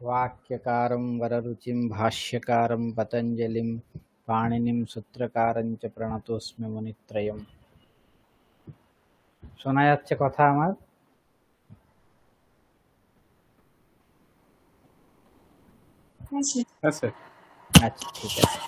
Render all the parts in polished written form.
वाक्यकारं वररुचिं भाष्यकारं पतञ्जलिं पाणिनिं सूत्रकारं च प्रणतोऽस्मि मुनित्रयम्। শোনা যাচ্ছে কথা আমার? আচ্ছা, আচ্ছা, ঠিক আছে।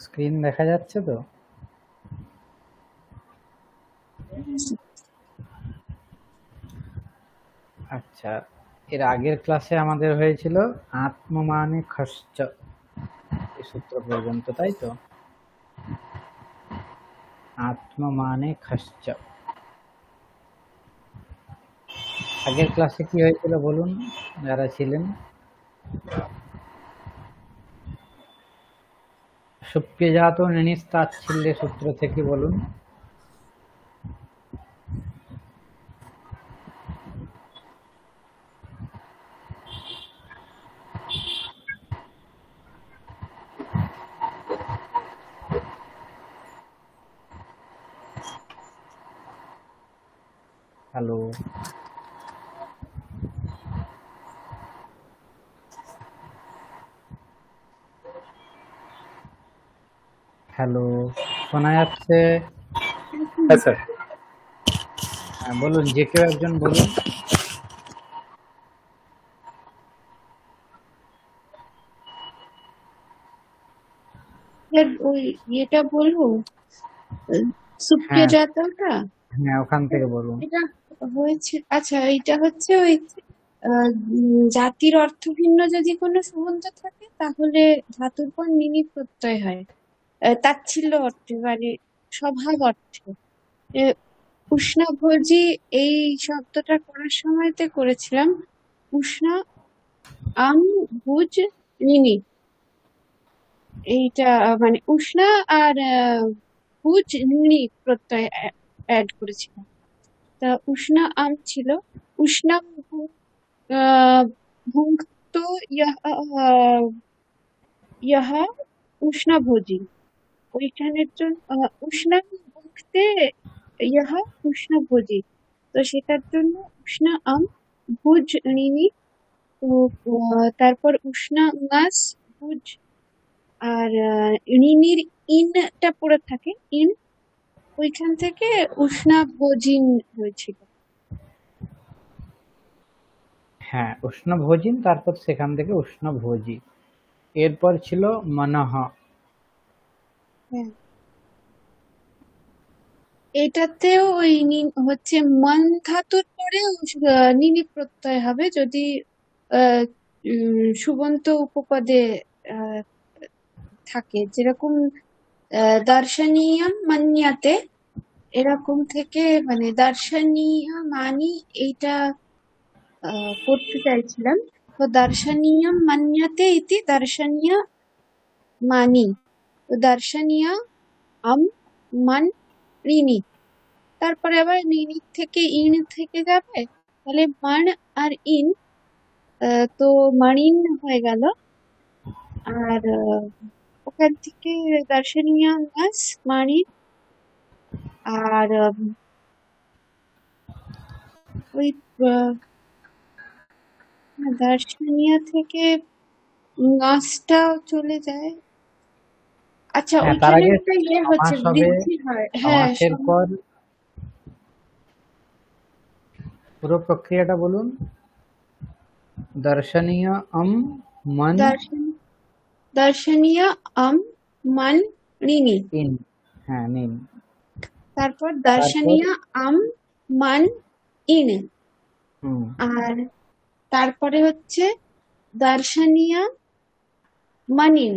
স্ক্রিন দেখা যাচ্ছে তো? আচ্ছা, এর আগের ক্লাসে আমাদের হয়েছিল আত্মমানে খশ্চ এই সূত্র পর্যন্ত, তাই তো? আত্মমানে খশ্চ। আগের ক্লাসে কি হয়েছিল বলুন যারা ছিলেন? সুপ্যজাত নিনিস্তাচ্ছিল্যে সূত্র থেকে বলুন। হ্যালো, হ্যালো, শোনা যাচ্ছে? আচ্ছা, হ্যাঁ, বলুন, যে কেউ একজন বলুন। ওই ইয়েটা বলবো, হ্যাঁ, সুপ্রিয়জাতটা। হ্যাঁ, ওখান থেকে বলুন। এটা হয়েছে, আচ্ছা এটা হচ্ছে ওই জাতির অর্থ ভিন্ন যদি কোনো সুবন্ত থাকে তাহলে ধাতুর পর নিনি প্রত্যয় হয়। তাচ্ছিল্য অর্থে মানে স্বভাব অর্থে। উষ্ণাভোজী এই শব্দটা করার সময়তে করেছিলাম উষ্ণা আম ভুজ নিনি, এইটা মানে উষ্ণা আর ভুজ নিনি প্রত্যয় অ্যাড করেছিলাম। তা উষ্ণা আম ছিল উষ্ণাম ভুঙ্ক্ত ইহা উষ্ণাভোজী। ওইখানের জন্য উষ্ণাম ভুঙ্ক্তে ইহা উষ্ণাভোজী, তো সেটার জন্য উষ্ণা আম ভুজ নিনি। তো তারপর উষ্ণা মাস ভুজ, আর নিনির ইনটা পড়ে থাকে ইন, ওইখান থেকে উষ্ণাভোজিন হয়েছিল। হ্যাঁ, উষ্ণভোজিন, তারপর সেখান থেকে উষ্ণভোজী। এরপর ছিল মনঃ। হ্যাঁ, এটাতেও ওই হচ্ছে মন ধাতুর পরে নিনি প্রত্যয় হবে যদি সুবন্ত উপপদে থাকে, যেরকম দর্শনীয়ম মান্যাতে, এরকম থেকে মানে দর্শনীয় মানি এইটা করতে চাইছিলাম। তো দর্শনীয়ম মান্যতে ইতি দর্শনীয় মানি, তো দর্শনীয় আম মান ঋণী, তারপরে আবার ঋণী থেকে ইন থেকে যাবে, তাহলে মান আর ইন, তো মানিন হয়ে গেল। আর ওখান থেকে দর্শনীয় মাস মানি, আর ওই দর্শনীয় থেকে মাসটাও চলে যায়। আচ্ছা, হ্যাঁ, তার ওইখানে আগে একটা ইয়ে হচ্ছে, সমাস হবে। বৃদ্ধি হয়। হ্যাঁ, সমাসের পর পুরো প্রক্রিয়াটা বলুন। দর্শনীয় আম মন দর্শনীয় আম মান ঋণী, ইন। হ্যাঁ, নিন। তারপর তারপর দর্শনীয় আম মান ইন, হুম, আর তারপরে হচ্ছে দর্শনীয় মানিন।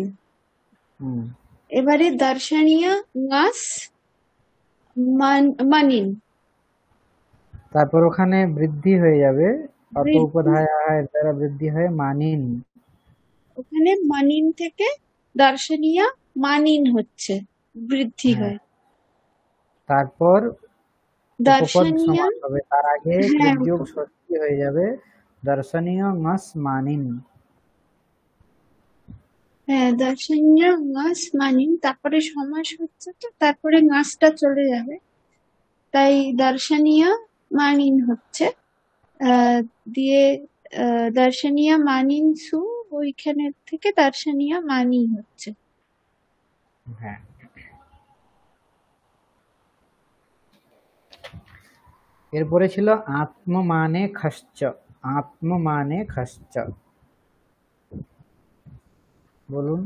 হুম। এবারে দর্শনীয় গাছ মানিন। তারপর ওখানে বৃদ্ধি হয়ে যাবে, অত বৃদ্ধি, উপধায় এর দ্বারা বৃদ্ধি হয়ে মানিন। ওখানে মানিন থেকে দর্শনীয় মানিন হচ্ছে, বৃদ্ধি হ্যাঁ, হয়। তারপর উপপদ দর্শনীয়, সমাস হবে, তার আগে হ্যাঁ কৃতযোগ ষষ্ঠী হয়ে যাবে, দর্শনীয় মাস মানিন। হ্যাঁ, দর্শনীয় গাছ মানিন, তারপরে সমাস হচ্ছে, তো তারপরে গাছটা চলে যাবে, তাই দর্শনীয় মানিন হচ্ছে। আহ দিয়ে দর্শনীয় মানিন সু, ওইখানে থেকে দর্শনীয় মানি হচ্ছে। হ্যাঁ, এরপরে ছিল আত্মমানে খশ্চ। আত্মমানে খশ্চ, বলুন।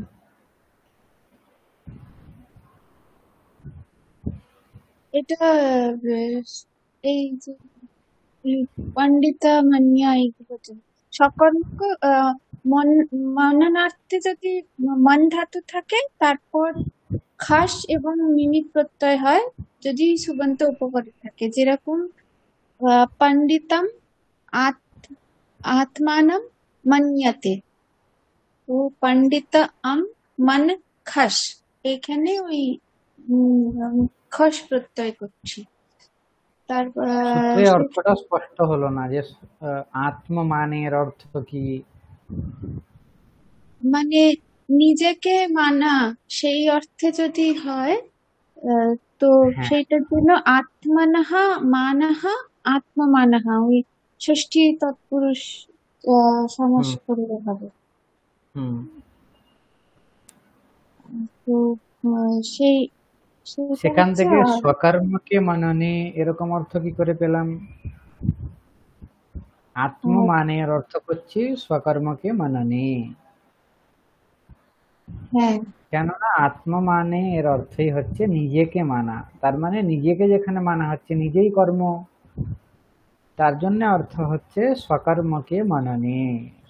এটা এই যে পণ্ডিতা মান্যা, এইগুলো যে সকর্মক মননার্থে যদি মন ধাতু থাকে, তারপর খাস এবং মিনিট প্রত্যয় হয় যদি সুবন্ত উপপদে থাকে, যেরকম পণ্ডিতম আত্মানম মন্যতে। তো পণ্ডিত মন খাস, এখানে ওই খস প্রত্যয় করছি। তারপর সূত্রে অর্থটা স্পষ্ট হলো না যে আত্মমানের অর্থ কি। মানে নিজেকে মানা, সেই অর্থে যদি হয়, তো হ্যাঁ। সেইটার জন্য আত্মানাহা মানাহা আত্মমানাহা, ওই ষষ্ঠী তৎপুরুষ সমাস হুম। করলে হবে। হুম। তো সেই সেটা সেখান হচ্ছে। থেকে আর স্বকর্মকে মাননে এরকম অর্থ কি করে পেলাম? আত্মমানের অর্থ করছি স্বকর্মকে মাননে। হ্যাঁ, কেননা আত্মমানে এর অর্থই হচ্ছে নিজেকে মানা, তার মানে নিজেকে যেখানে মানা হচ্ছে নিজেই কর্ম, তার জন্য অর্থ হচ্ছে স্বকর্মকে মননে।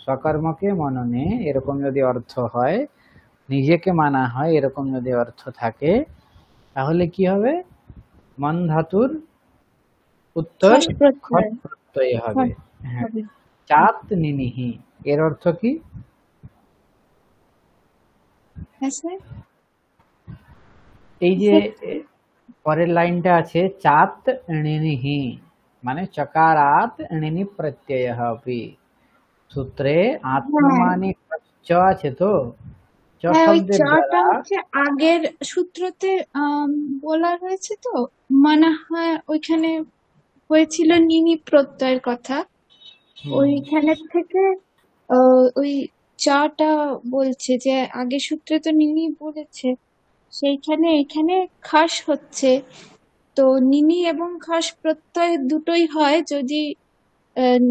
স্বকর্মকে মননে এরকম যদি অর্থ হয়, নিজেকে মানা হয় এরকম যদি অর্থ থাকে, তাহলে কি হবে? মন ধাতুর উত্তর খস খট প্রত্যয়, প্রত্যয় হবে। খস হ্যাঁ। হবে। চাত নিনিহি, এর অর্থ কি? হ্যাঁ স্যার। এই যে পরের লাইনটা আছে চাত ণিনিহি, মানে চকারাত ণিনি প্রত্যয় अपि। সূত্রে হ্যাঁ, আত্মমানে চ আছে তো, চ হ্যাঁ, ওই শব্দের চাটা দ্বারা। হচ্ছে আগের সূত্রতে বলা হয়েছে, তো মনে হয় ওইখানে হয়েছিল নিনি প্রত্যয়ের কথা, হুম। ওইখানে থেকে ওই চাটা বলছে যে আগের সূত্রে তো নিনি বলেছে, সেইখানে এখানে খাস হচ্ছে। তো নিনি এবং খাস প্রত্যয় দুটোই হয় যদি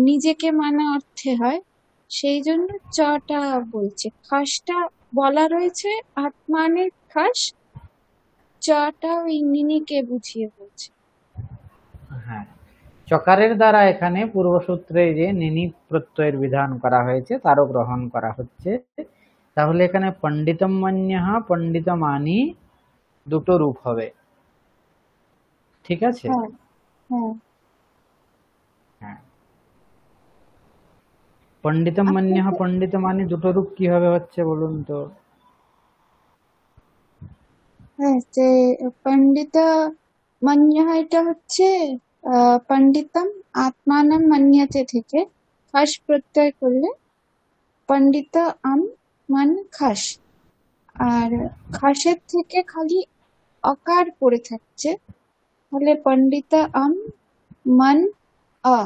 নিজেকে মানা অর্থে হয়, সেই জন্য চটা বলছে। খাসটা বলা রয়েছে আত্মানের খাস, চটা ওই নিনিকে বুঝিয়ে বলছে। হ্যাঁ, চকারের দ্বারা এখানে পূর্বসূত্রে যে নিনি প্রত্যয়ের বিধান করা হয়েছে তারও গ্রহণ করা হচ্ছে। তাহলে এখানে পণ্ডিতম মান্যঃ পণ্ডিতমানি দুটো রূপ হবে, ঠিক আছে? হ্যাঁ, হ্যাঁ। হ্যাঁ, পণ্ডিতম মান্যঃ আপনাকে, পণ্ডিতমানি দুটো রূপ কিভাবে হচ্ছে বলুন তো? হ্যাঁ, যে পণ্ডিত মান্যা, এটা হচ্ছে পণ্ডিতম আত্মানম মান্যতে থেকে খাস প্রত্যয় করলে পণ্ডিত আম মান খাস। আর খাসের থেকে খালি অকার পড়ে থাকছে, তাহলে পণ্ডিত আম মান আ।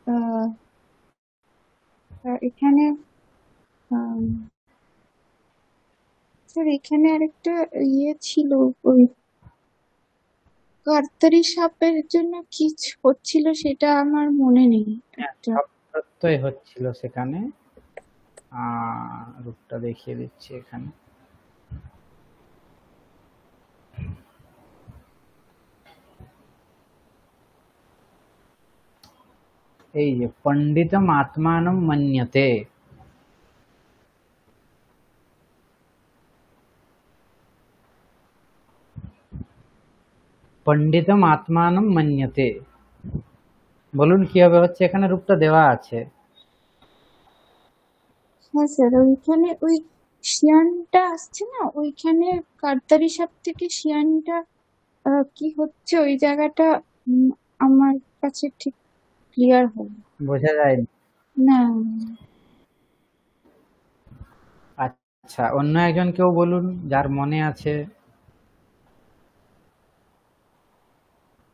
আহ, এখানে আম, স্যার এখানে আরেকটা ইয়ে ছিল, ওই কর্তারি সাপের জন্য কি হচ্ছিল সেটা আমার মনে নেই হ্যাঁ, একটা। সব প্রত্যয় হচ্ছিল সেখানে। রূপটা দেখিয়ে দিচ্ছি এখানে। এই যে পণ্ডিতম আত্মানম মন্যতে, পণ্ডিতম আত্মানম মন্যতে, বলুন কিভাবে হচ্ছে, এখানে রূপটা দেওয়া আছে। হ্যাঁ স্যার, ওইখানে ওই শিয়ানটা আসছে না, ওইখানে কার্তারি সাপ থেকে শিয়ানটা কি হচ্ছে ওই জায়গাটা উম, আমার কাছে ঠিক ক্লিয়ার হলো বোঝা যায়নি। না। আচ্ছা, অন্য একজন কেউ বলুন যার মনে আছে।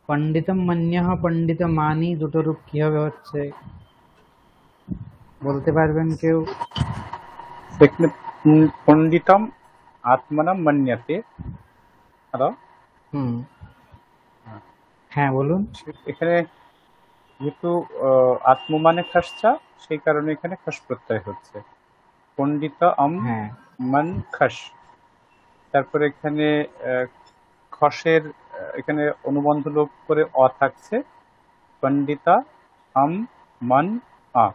পণ্ডিতম মন্যঃ পণ্ডিত মানি দুটো রূপ কিভাবে হচ্ছে বলতে পারবেন কেউ? এখানে পণ্ডিতম আত্মানাম মন্যতে। হ্যালো। হুম, হ্যাঁ বলুন। এখানে যেহেতু আত্ম মানে খসচা, সেই কারণে এখানে খস প্রত্যয় হচ্ছে। পণ্ডিত হ্যাঁ, মন খস। তারপরে এখানে খসের এখানে অনুবন্ধ লোপ করে অ থাকছে। পণ্ডিতা মন আ।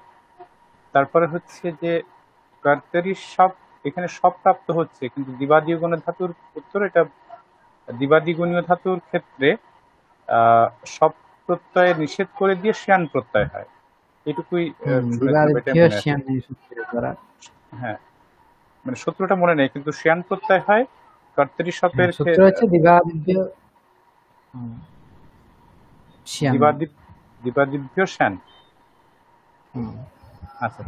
তারপরে হচ্ছে যে কর্তরি সব, এখানে সব প্রাপ্ত হচ্ছে, কিন্তু দিবাদিগণীয় ধাতুর উত্তর এটা। দিবাদিগণীয় ধাতুর ক্ষেত্রে আহ, সব প্রত্যয়ে নিষেধ করে দিয়ে শিয়ান প্রত্যয় হয়, এটুকুই শুনেছিলাম, এটাই দিবাভ্য মনে আছে। শ্যাম এই সূত্রের দ্বারা। হ্যাঁ, মানে সূত্রটা মনে নেই, কিন্তু শিয়ান প্রত্যয় হয় কর্তরি হ্যাঁ, সপের সূত্র হচ্ছে দিবাভ্য শ্যাম। দিবাদিভ্য শ্যান। হুম, আচ্ছা,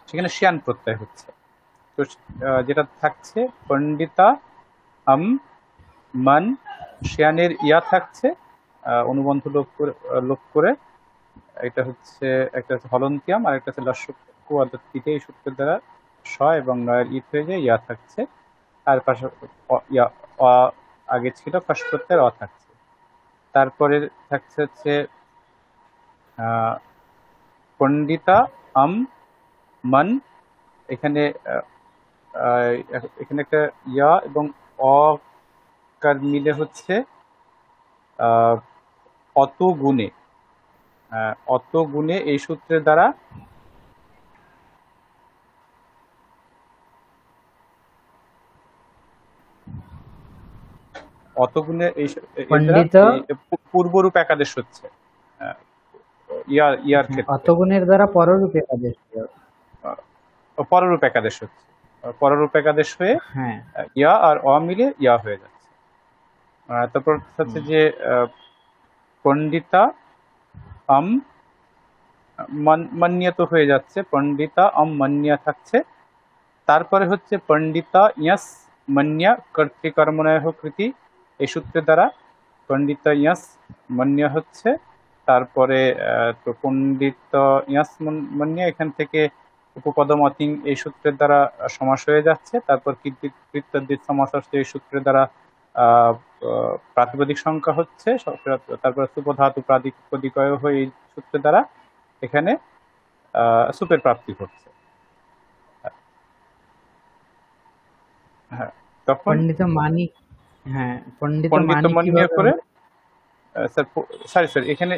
সেখানে শিয়ান প্রত্যয় হচ্ছে। তো যেটা থাকছে পণ্ডিতা আম মান, শিয়ানের ইয়া থাকছে অনুবন্ধ লোপ করে। এটা হচ্ছে একটা হচ্ছে হলন্তিয়াম, আর একটা হচ্ছে লস্যকু, অর্থাৎ তৃতীয় সূত্রের দ্বারা স এবং নয়ের ইট হয়ে যায়, ইয়া থাকছে। আর পাশে ইয়া অ আগে ছিল, ফার্স্ট প্রত্যয়ের অ থাকছে। তারপরে থাকছে হচ্ছে আহ, পণ্ডিতা আম মান। এখানে এখানে একটা ইয়া এবং অ কার মিলে হচ্ছে আহ, অত গুণে। অত গুণে এই সূত্রের দ্বারা অতগুণে এর দ্বারা পণ্ডিত। এই পূর্বরূপ একাদেশ হচ্ছে আহ, ইয়ার হ্যাঁ, ক্ষেত্রে অতগুণের দ্বারা পররূপে আদেশ দেওয়া। পররূপ একাদেশ হচ্ছে। পররূপ একাদেশ হয়ে হ্যাঁ। ইয়া আর অ মিলে ইয়া হয়ে যাচ্ছে। তারপর হচ্ছে হুম, যে পণ্ডিতা আম মান্যত হয়ে যাচ্ছে, পণ্ডিতা আম মান্যা থাকছে। তারপরে হচ্ছে পণ্ডিতা ইয়াস মান্যা কর্তৃকর্মণয় কৃতি, এই সূত্রের দ্বারা পণ্ডিত ইয়াস মান্য হচ্ছে। তারপরে তো পণ্ডিত ইয়াস মান্য, এখান থেকে উপপদম অতিং এই সূত্রের দ্বারা সমাস হয়ে যাচ্ছে। তারপর কৃত্যাদির সমাস হচ্ছে এই সূত্রের দ্বারা প্রাতিপদিক সংখ্যা হচ্ছে। তারপর সুপধাতু প্রাতিপদিকয় হয়ে এই সূত্রের দ্বারা এখানে সুপের প্রাপ্তি ঘটছে। হ্যাঁ, তখন পণ্ডিত মানি। হ্যাঁ, পণ্ডিত পণ্ডিত মানি মান্য কিভাবে করে হবে? স্যার এখানে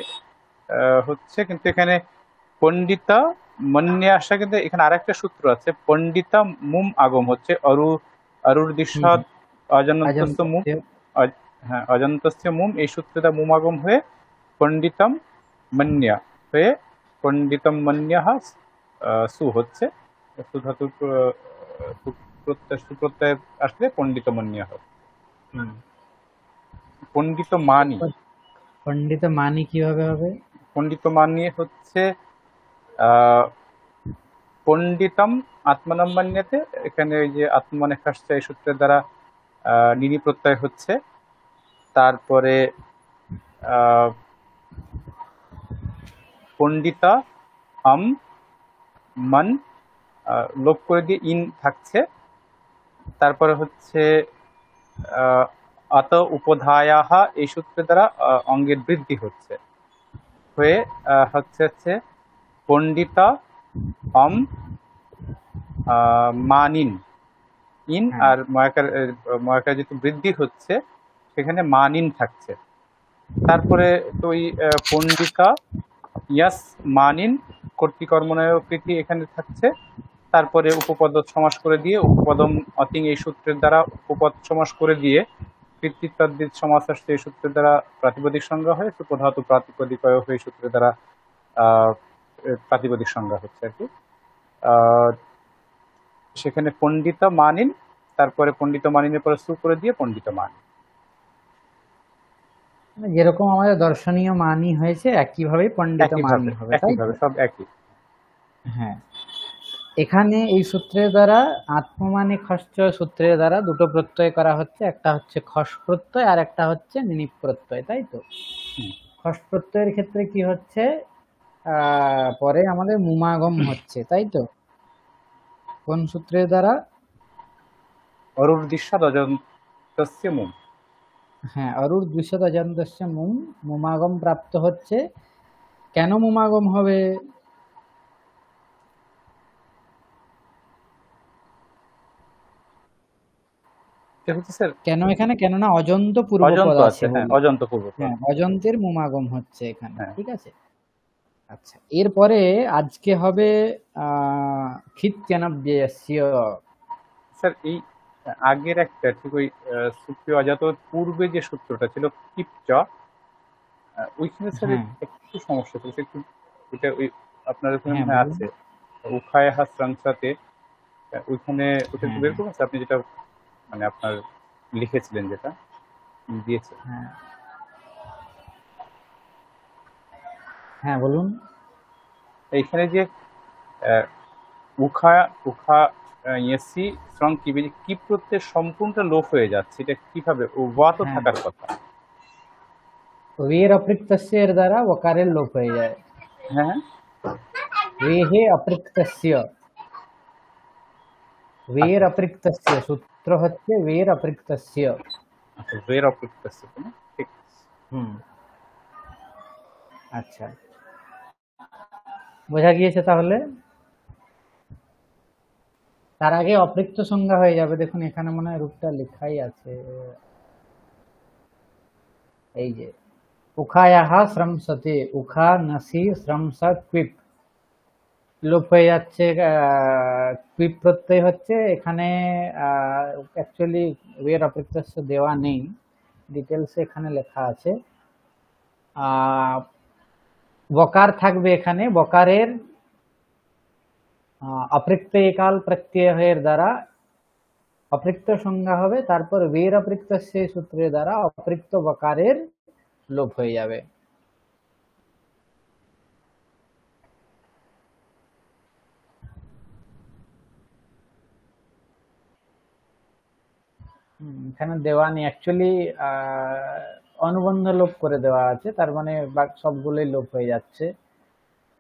হচ্ছে, কিন্তু এখানে পণ্ডিতা মন্যে আসা, কিন্তু এখানে আরেকটা সূত্র আছে, পণ্ডিতা মুম আগম হচ্ছে অরুর হুম, দিশাদ অজন্তস্য মুম। অজন্ত্য। হ্যাঁ, অজন্তস্য মুম এই সূত্রটা মুম আগম হয়ে পণ্ডিতম মন্যা হয়ে পণ্ডিতম মন্যা সু হচ্ছে। সুধাতুর সুপ্রত্যয় আসলে পণ্ডিত মন্যা হবে। হুম, পণ্ডিত মানি। পণ্ডিত মানি কিভাবে হবে? পণ্ডিত মানি হচ্ছে আহ পণ্ডিতম আত্মনাম মান্যতে। এখানে ওই যে আত্মমানে খাসছে এই সূত্রের দ্বারা নিনি প্রত্যয় হচ্ছে। তারপরে আহ পণ্ডিতা আম মান লোপ করে দিয়ে ইন থাকছে। তারপরে হচ্ছে আত উপধায়াহা এই সূত্রের দ্বারা অঙ্গের বৃদ্ধি হচ্ছে, হয়ে হচ্ছে হচ্ছে পণ্ডিতা আম মানিন ইন। হ্যাঁ, আর ময়াকার যেহেতু বৃদ্ধি হচ্ছে, সেখানে মানিন থাকছে। তারপরে তো ওই পণ্ডিতা ইয়াস মানিন কর্তৃকর্মণয় কৃতি এখানে থাকছে। তারপরে উপপদ সমাস করে দিয়ে উপপদম অতিং এই সূত্রের দ্বারা উপপদ সমাস করে দিয়ে কৃত্তিত্বাদিত সমাস আসছে এই সূত্রের দ্বারা প্রাতিপদিক সংজ্ঞা হয়, সুপধাতু প্রাতিপদিকয় এই সূত্রের দ্বারা আহ, প্রাতিপদিক সংজ্ঞা হচ্ছে আর কি। আহ, সেখানে পণ্ডিতা মানিন, তারপরে পণ্ডিত মানিনের পরে সু করে দিয়ে পণ্ডিত মানিন। মানে যেরকম আমাদের দর্শনীয় মানই হয়েছে একইভাবে পণ্ডিত মানই হবে, তাই তো? একইভাবে সব একই। হ্যাঁ, এখানে এই সূত্রের দ্বারা আত্মমানে খশ্চ সূত্রের দ্বারা দুটো প্রত্যয় করা হচ্ছে, একটা হচ্ছে খস প্রত্যয় আর একটা হচ্ছে নিনিপ প্রত্যয়, তাই তো? হুম। খস প্রত্যয়ের ক্ষেত্রে কি হচ্ছে, পরে আমাদের মুমাগম হচ্ছে, তাই তো? কোন সূত্রের দ্বারা? অরুর্দিশাদ অজন্তস্য মুম। হ্যাঁ, অরুর দ্বিশত অজন্তস্য মুম, মুমাগম প্রাপ্ত হচ্ছে। কেন মুমাগম হবে? হচ্ছে স্যার কেন এখানে? কেননা অজন্ত পূর্বপদ অজন্ত আছে আছে, হ্যাঁ বলে। অজন্ত পূর্বপদ। হ্যাঁ, অজন্তের মুমাগম হচ্ছে এখানে, হ্যাঁ। ঠিক আছে। আচ্ছা, এরপরে আজকে হবে খিত্যনব্যয়স্য। স্যার এই আগের একটা ঠিক ওই সুপ্রিয় অজাত পূর্বে যে সূত্রটা ছিল কিপচ, ওইখানে স্যার হ্যাঁ একটু সমস্যা ছিল, একটু ওইটা ওই আপনার ওখানে হ্যাঁ, মনে হয় বলুন। আছে উখায় হাসরাংসাতে, ওইখানে ওটা একটু হ্যাঁ বের করবেন স্যার, আপনি যেটা মানে আপনার লিখেছিলেন, যেটা দিয়েছে। হ্যাঁ হ্যাঁ, বলুন। এইখানে যে উখা উখা ইয়েসি শ্রং কি প্রত্যয় সম্পূর্ণটা লোপ হয়ে যাচ্ছে, এটা কিভাবে? ওয়া তো হ্যাঁ, থাকার কথা। वेर अपृक्तस्य এর দ্বারা ওকারের লোপ হয়ে যায়। হ্যাঁ वेहे अपृक्तस्य, वेर अपृक्तस्य সূত্র হচ্ছে वेर अपृक्तस्य। আচ্ছা, ওয়ের অপেক্ষা করছে না, ঠিক আছে। হুম, আচ্ছা, বোঝা গিয়েছে তাহলে? তার আগে অপৃক্ত সংজ্ঞা হয়ে যাবে, দেখুন এখানে মনে হয় রূপটা লেখাই আছে, এই যে উখায়াহ শ্রমসতে, উখা নসি শ্রমস ক্বিপ, লোপ হয়ে যাচ্ছে। ক্বিপ প্রত্যয় হচ্ছে এখানে, অ্যাকচুয়ালি ওয়ের অপৃক্তস্য দেওয়া নেই, ডিটেলসে এখানে লেখা আছে। বকার থাকবে এখানে, বকারের অপৃক্ত একাল প্রত্যয়ের দ্বারা অপৃক্ত সংজ্ঞা হবে, তারপর বের অপৃক্ত সেই সূত্রের দ্বারা অপৃক্ত বকারের লোপ হয়ে যাবে। এখানে দেওয়া নেই অ্যাকচুয়ালি, অনুবন্ধ লোপ করে দেওয়া আছে, তার মানে সবগুলোই লোপ হয়ে যাচ্ছে।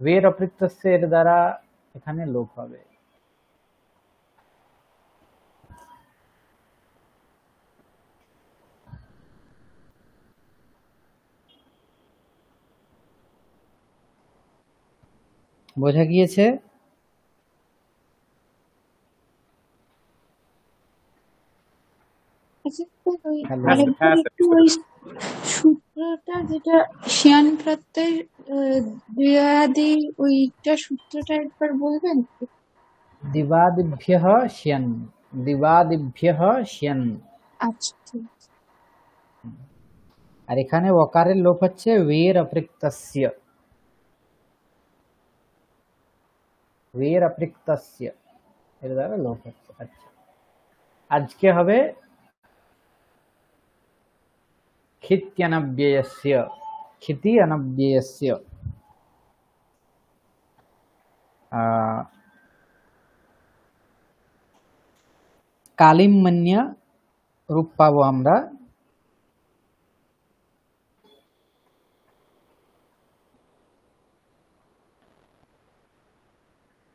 বের অপৃক্ত এর দ্বারা এখানে লোপ হবে। বোঝা গিয়েছে? আচ্ছা স্যার, ওই হ্যালো। আরেকবার একটু ওই সূত্রটা যেটা শিয়ান প্রত্যয় দ্বিয়াদি, ওইটা সূত্রটা একবার বলবেন? দিবাদিভ্যঃ শ্যন, দিবাদিভ্যঃ শ্যন। আচ্ছা, ঠিক আছে। আর এখানে ওকারের লোপ হচ্ছে ওয়ের অপৃক্তস্য, ওয়ের অপৃক্তস্য এর দ্বারা লোপ হচ্ছে। আচ্ছা, আজকে হবে খিত্যনব্যয়স্য, খিতি অনব্যয়স্য। কালিমন্য রূপ পাবো আমরা।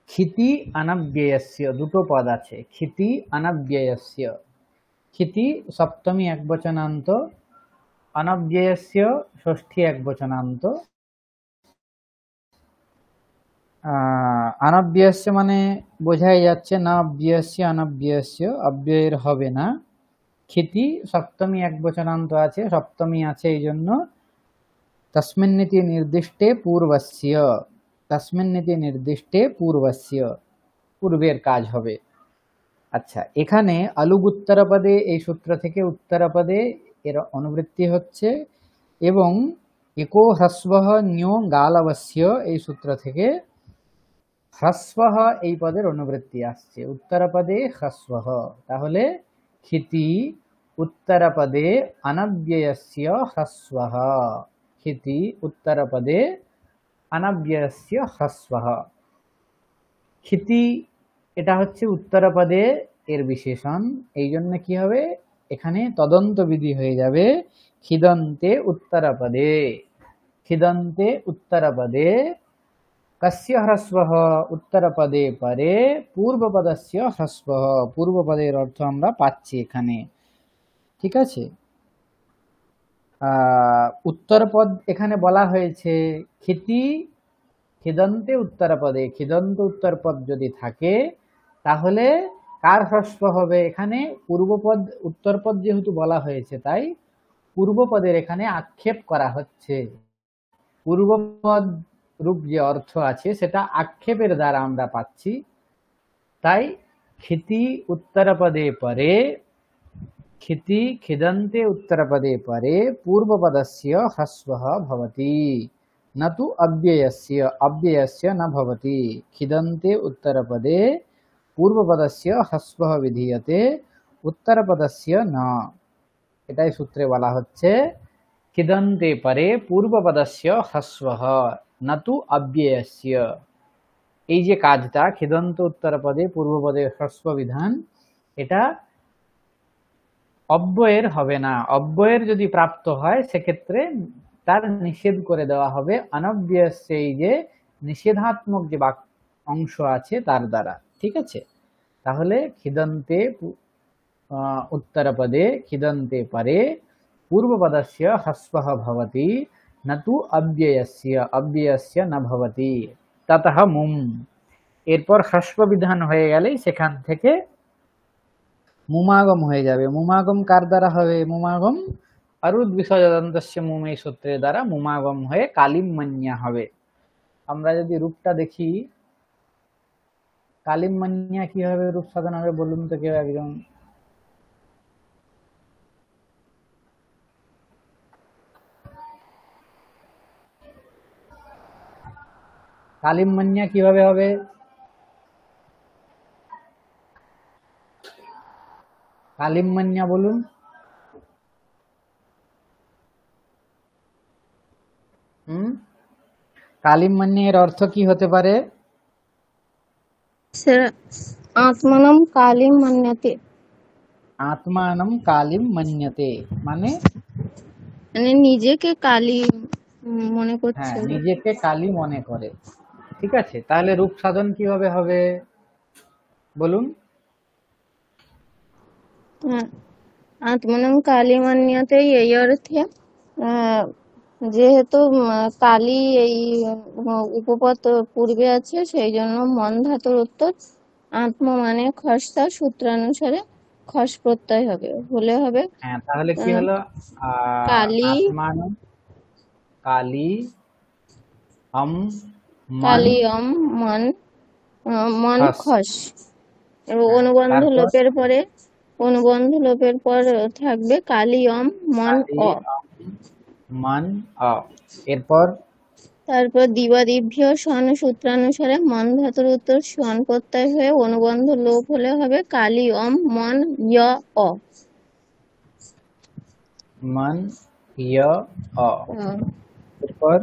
ক্ষিতি অনব্যয়স্য, দুটো পদ আছে, ক্ষিতি অনব্যয়স্য। ক্ষিতি সপ্তমী একবচনান্ত, অনব্যয়স্য ষষ্ঠী একবচনান্ত। অনব্যয়স্য মানে বোঝাই যাচ্ছে না অব্যয়স্য অনব্যয়স্য, অব্যয়ের হবে না। ক্ষিতি সপ্তমী একবচনান্ত আছে, সপ্তমী আছে এই জন্য তস্মিন্নিতি নির্দিষ্টে পূর্বস্য, তস্মিন্নিতি নির্দিষ্টে পূর্বস্য, পূর্বের কাজ হবে। আচ্ছা, এখানে অলুগ উত্তরপদে, এই সূত্র থেকে উত্তরপদে এর অনুবৃত্তি হচ্ছে, এবং একো হ্রস্বঃ ন্যো গালবস্য এই সূত্র থেকে হ্রস্বঃ এই পদের অনুবৃত্তি আসছে, উত্তরপদে হ্রস্বঃ। তাহলে ক্ষিতি উত্তরপদে অনব্যয়স্য হ্রস্বঃ, ক্ষিতি উত্তরপদে অনব্যয়স্য হ্রস্বঃ। ক্ষিতি এটা হচ্ছে উত্তরপদে এর বিশেষণ, এই জন্য কি হবে, এখানে তদন্ত বিধি হয়ে যাবে, খিদন্তে উত্তরপদে, খিদন্তে উত্তরপদে কस्य হ্রস্বঃ উত্তরপদে পরে পূর্বপদস্য হ্রস্বঃ, পূর্বপদের অর্থ আমরা পাচ্ছি এখানে। ঠিক আছে, উত্তরপদ এখানে বলা হয়েছে ক্ষিতি খিদন্তে উত্তরপদে, খিদন্ত উত্তরপদ যদি থাকে তাহলে কার হ্রস্ব হবে, এখানে পূর্বপদ উত্তরপদ যেহেতু বলা হয়েছে তাই পূর্বপদের এখানে আক্ষেপ করা হচ্ছে। পূর্বপদ রূপ যে অর্থ আছে সেটা আক্ষেপের দ্বারা আমরা পাচ্ছি, তাই ক্ষিতি উত্তরপদে পরে, ক্ষিতি খিদন্তে উত্তরপদে পরে পূর্বপদস্য হ্রস্বঃ ভবতি, न तु अव्ययस्य, अव्ययस्य न भवति। खिदन्ते उत्तरपदे पूर्वपदस्य हस्वः विधीयते, उत्तरपदस्य न। এটাই সূত্রে বলা হচ্ছে খিদন্তে পরে পূর্বপদস্য হস্বঃ ন তু অব্যয়স্য। এই যে কাজটা খিদন্ত উত্তরপদে পূর্বপদে হস্ব বিধান, এটা অব্যয়ের হবে না। অব্যয়ের যদি প্রাপ্ত হয় সেক্ষেত্রে তার নিষেধ করে দেওয়া হবে অনব্যস্য, এই যে নিষেধাত্মক যে অংশ আছে তার দ্বারা। ঠিক আছে, তাহলে খিদন্তে উত্তরপদে খিদন্তে পরে পূর্বপদস্য হস্বঃ ভবতি ন তু অব্যয়স্য, অব্যয়স্য ন ভবতি। ততঃ মুম, এরপর হস্ব বিধান হয়ে গেলেই সেখান থেকে মুমাগম হয়ে যাবে। মুমাগম কার দ্বারা হবে, মুমাগম অরুদ বিসর্জন্তস্য মুম এই সূত্রের দ্বারা মুমাগম হয়ে কালিমমান্যা হবে। আমরা যদি রূপটা দেখি কালিমমান্যা কিভাবে রূপ সাধন হবে বলুন তো কেউ একজন। কালিমমান্যা কিভাবে হবে, কালিমমান্যা বলুন। কালিমমান্যা এর অর্থ কি হতে পারে? আত্মানম কালিম মন্যতে। আত্মানম কালিম মন্যতে মানে মানে নিজেকে কালী মনে করছে। হ্যাঁ, নিজেকে কালী মনে করে। ঠিক আছে, তাহলে রূপ সাধন কিভাবে হবে বলুন। আত্মানম কালী মন্যতে এই অর্থে যেহেতু কালী এই উপপদ পূর্বে আছে সেই জন্য মন ধাতুর উত্তর আত্ম মানে খসা সূত্রানুসারে খস প্রত্যয় হবে, হলে হবে। হ্যাঁ, তাহলে কি হলো, কালী আত্মানম কালী কালী মন মন খস। খস। অনুবন্ধ তারপর লোপের পরে অনুবন্ধ লোপের পর থাকবে কালী মন অ, মন অ। এরপর তারপর দিবাদিভ্য স্বন সূত্রানুসারে মন ধাতুর উত্তর স্বন প্রত্যয় হয়ে অনুবন্ধ লোপ হলে হবে কালী মন য় অ। মন য় অ। এরপর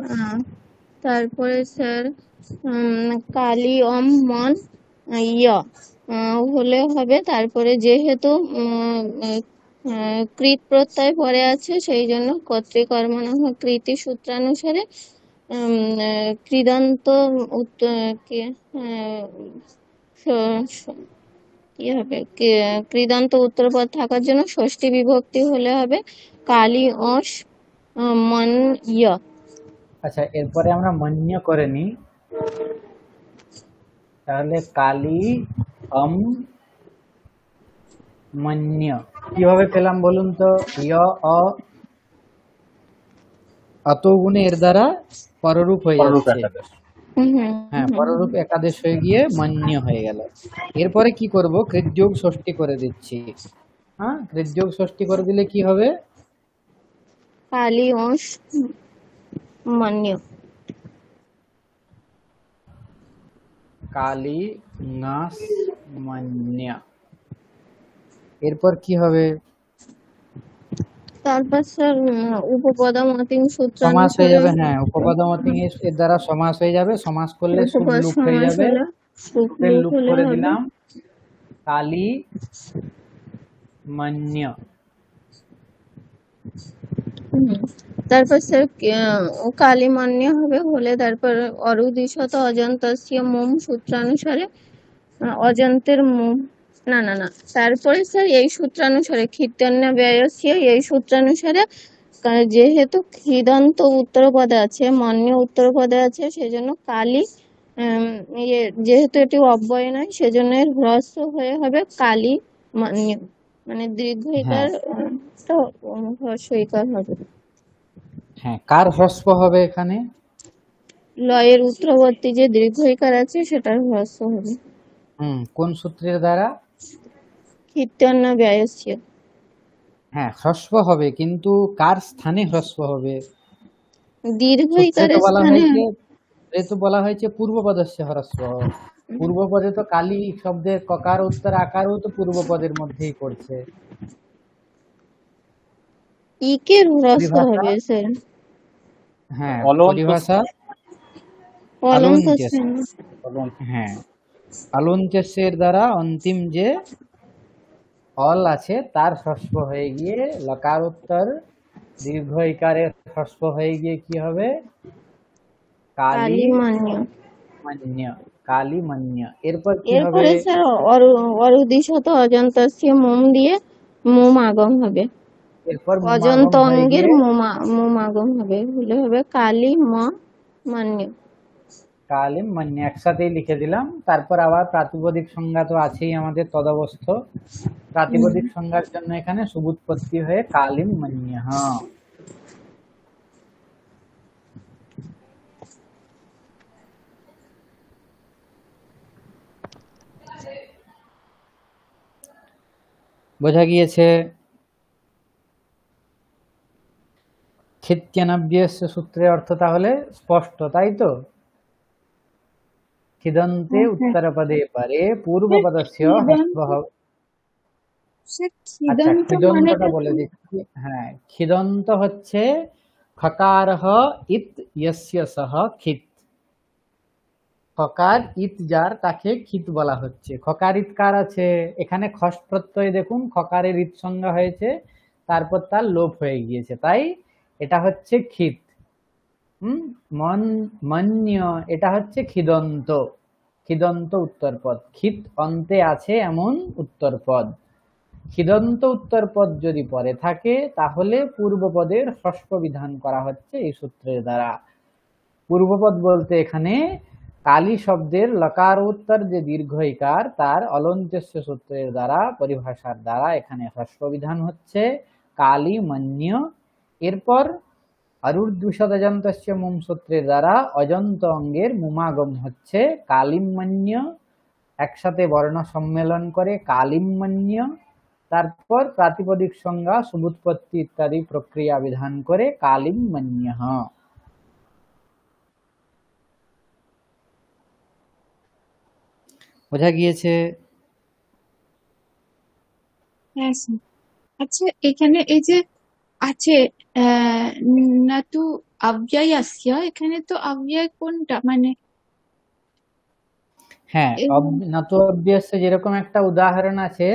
তারপরে স্যার কালী মন ইয় হলে হবে। তারপরে যেহেতু কৃত প্রত্যয় পরে আছে সেই জন্য কর্তৃকর্মণঃ কৃতি সূত্রানুসারে কৃদন্ত কি হবে, কৃদন্ত উত্তরপদ থাকার জন্য ষষ্ঠী বিভক্তি হলে হবে কালী অস মন ইয়। আচ্ছা, এরপরে আমরা মন্য করে নি, তাহলে কালী মন্য কিভাবে পেলাম বলুন তো। য় অ অত গুণে এর দ্বারা পররূপ হয়ে যাচ্ছে। হ্যাঁ, পররূপ একাদেশ হয়ে গিয়ে মন্য হয়ে গেল। এরপরে কি করব, কৃতযোগ ষষ্ঠী করে দিচ্ছি। হ্যাঁ, কৃতযোগ ষষ্ঠী করে দিলে কি হবে, কালী অংশ মান্য। কালী নাস মান্য। এরপর কি হবে? তারপর স্যার উপপদমতিং সমাস হয়ে সূত্রানুসারে যাবে। হ্যাঁ, উপপদমতিং এর দ্বারা সমাস হয়ে যাবে। সমাস করলে সুপ উপপদ লুপ হয়ে সমাস যাবে। হলে সুপ সুপের লুপ লুপ হলে করে হবে দিলাম কালী মান্য। হুম। তারপর স্যার কালী মান্য হবে হলে তারপর অরুদিশত অজন্তস্য মোম সূত্রানুসারে অজন্তের মোম না না না তারপরে স্যার এই সূত্রানুসারে কীর্তন্য ব্যয়স্য এই সূত্রানুসারে যেহেতু খিদন্ত উত্তর পদে আছে মান্য উত্তর পদে আছে সেজন্য কালী যেহেতু এটি অব্যয় নয় সেজন্য এর হ্রস্ব হয়ে হবে কালী মান্য, মানে দীর্ঘ হ্যাঁ ইকার তো হ্রস্ব ইকার হবে। হ্যাঁ, কার হ্রস্ব হবে এখানে? লয়ের উত্তরবর্তী যে দীর্ঘ ইকার আছে সেটার হ্রস্ব হবে। কোন সূত্রের দ্বারা? কীর্তন্য ব্যয়স্য। হ্যাঁ, হ্রস্ব হবে, কিন্তু কার স্থানে হ্রস্ব হবে? দীর্ঘ সূত্রে তো ইকারের বলা স্থানে হয়েছে, পূর্বপদস্য হ্রস্ব। পূর্বপদে তো কালী শব্দের ককার উত্তর আকারও তো পূর্বপদের মধ্যেই পড়ছে। ইকের হ্রস্ব পরিভাষা, হবে স্যার। হ্যাঁ অলন্ত পরিভাষা অলন্ত আলুঞ্চেস। স্থান। অলন্ত। হ্যাঁ, আলুঞ্চেসের দ্বারা অন্তিম যে অল আছে তার হ্রস্ব হয়ে গিয়ে লকার উত্তর দীর্ঘ ইকারের হ্রস্ব হয়ে গিয়ে কি হবে? কালী কালী মান্য। মান্য। কালী মান্য। এরপর কি হবে? এরপরে স্যার অরুদিশত অজন্তস্য মোম দিয়ে মোম আগম হবে। এরপর অজন্ত মুমাগম হয়ে অঙ্গের গিয়ে মোম আগম হবে হলে হবে কালী মান্য। কালিম মান্য একসাথেই লিখে দিলাম। তারপর আবার প্রাতিপদিক সংজ্ঞা তো আছেই আমাদের তদবস্থ। প্রাতিপদিক সংজ্ঞার জন্য এখানে সুবুৎপত্তি হয়ে কালিম মান্য। হ্যাঁ, বোঝা গিয়েছে? খিত্যনাব্যস্য সূত্রের অর্থ তাহলে স্পষ্ট, তাই তো? খিদন্তে হ্যাঁ হ্যাঁ উত্তরপদে পরে পূর্বপদস্য হ্রস্ব খিদন্ত হবে। সে আচ্ছা, খিদন্ত খিদন্তটা মানেটা বলে কি? দিচ্ছি। হ্যাঁ, খিদন্ত হচ্ছে খকারহ ইত ইয়স্য সহ খিত। খকার ইত যার তাকে খিত বলা হচ্ছে। খকার ইতকার আছে এখানে খস প্রত্যয়, দেখুন খকারের ইত সংজ্ঞা হয়েছে, তারপর তার লোপ হয়ে গিয়েছে, তাই এটা হচ্ছে খিত। মন মন্য এটা হচ্ছে খিদন্ত। খিদন্ত উত্তরপদ, খিত অন্তে আছে এমন উত্তরপদ। খিদন্ত উত্তরপদ যদি পরে থাকে তাহলে পূর্বপদের হ্রস্ব বিধান করা হচ্ছে এই সূত্রের দ্বারা। পূর্বপদ বলতে এখানে কালী শব্দের লকার উত্তর যে দীর্ঘ ইকার তার অলন্ত্যস্য সূত্রের দ্বারা পরিভাষার দ্বারা এখানে হ্রস্ব বিধান হচ্ছে কালী মান্য। এরপর অরূর্ধ্বসদজন্তস্য মুম সূত্রের দ্বারা অজন্ত অঙ্গের মুমাগম হচ্ছে কালিম মান্য। একসাথে বর্ণ সম্মেলন করে কালিম মান্য। তারপর প্রাতিপদিক সংজ্ঞা সুবুৎপত্তি ইত্যাদি প্রক্রিয়া বিধান করে কালিম মান্য। বোঝা গিয়েছে? হ্যাঁ স্যার। আচ্ছা এখানে এই যে আছে নাতু অব্যয়স্য, এখানে তো অব্যয় কোনটা মানে হ্যাঁ, নাতু অভ্যাসে যেরকম একটা উদাহরণ আছে,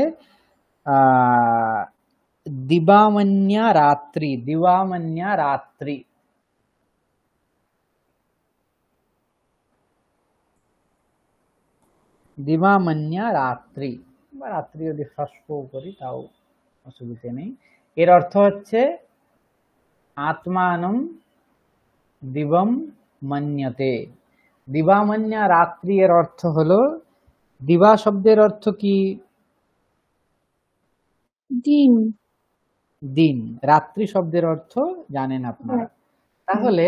আহ দিবামন্যা রাত্রি, দিবামন্যা রাত্রি। দিবামন্যা রাত্রি বা রাত্রি যদি হ্রস্ব করি তাও অসুবিধে নেই। এর অর্থ হচ্ছে আত্মানম দিবম মন্যতে। দিবামন্যা রাত্রি এর অর্থ হলো, দিবা শব্দের অর্থ কি? দিন। দিন। রাত্রি শব্দের অর্থ জানেন আপনারা। তাহলে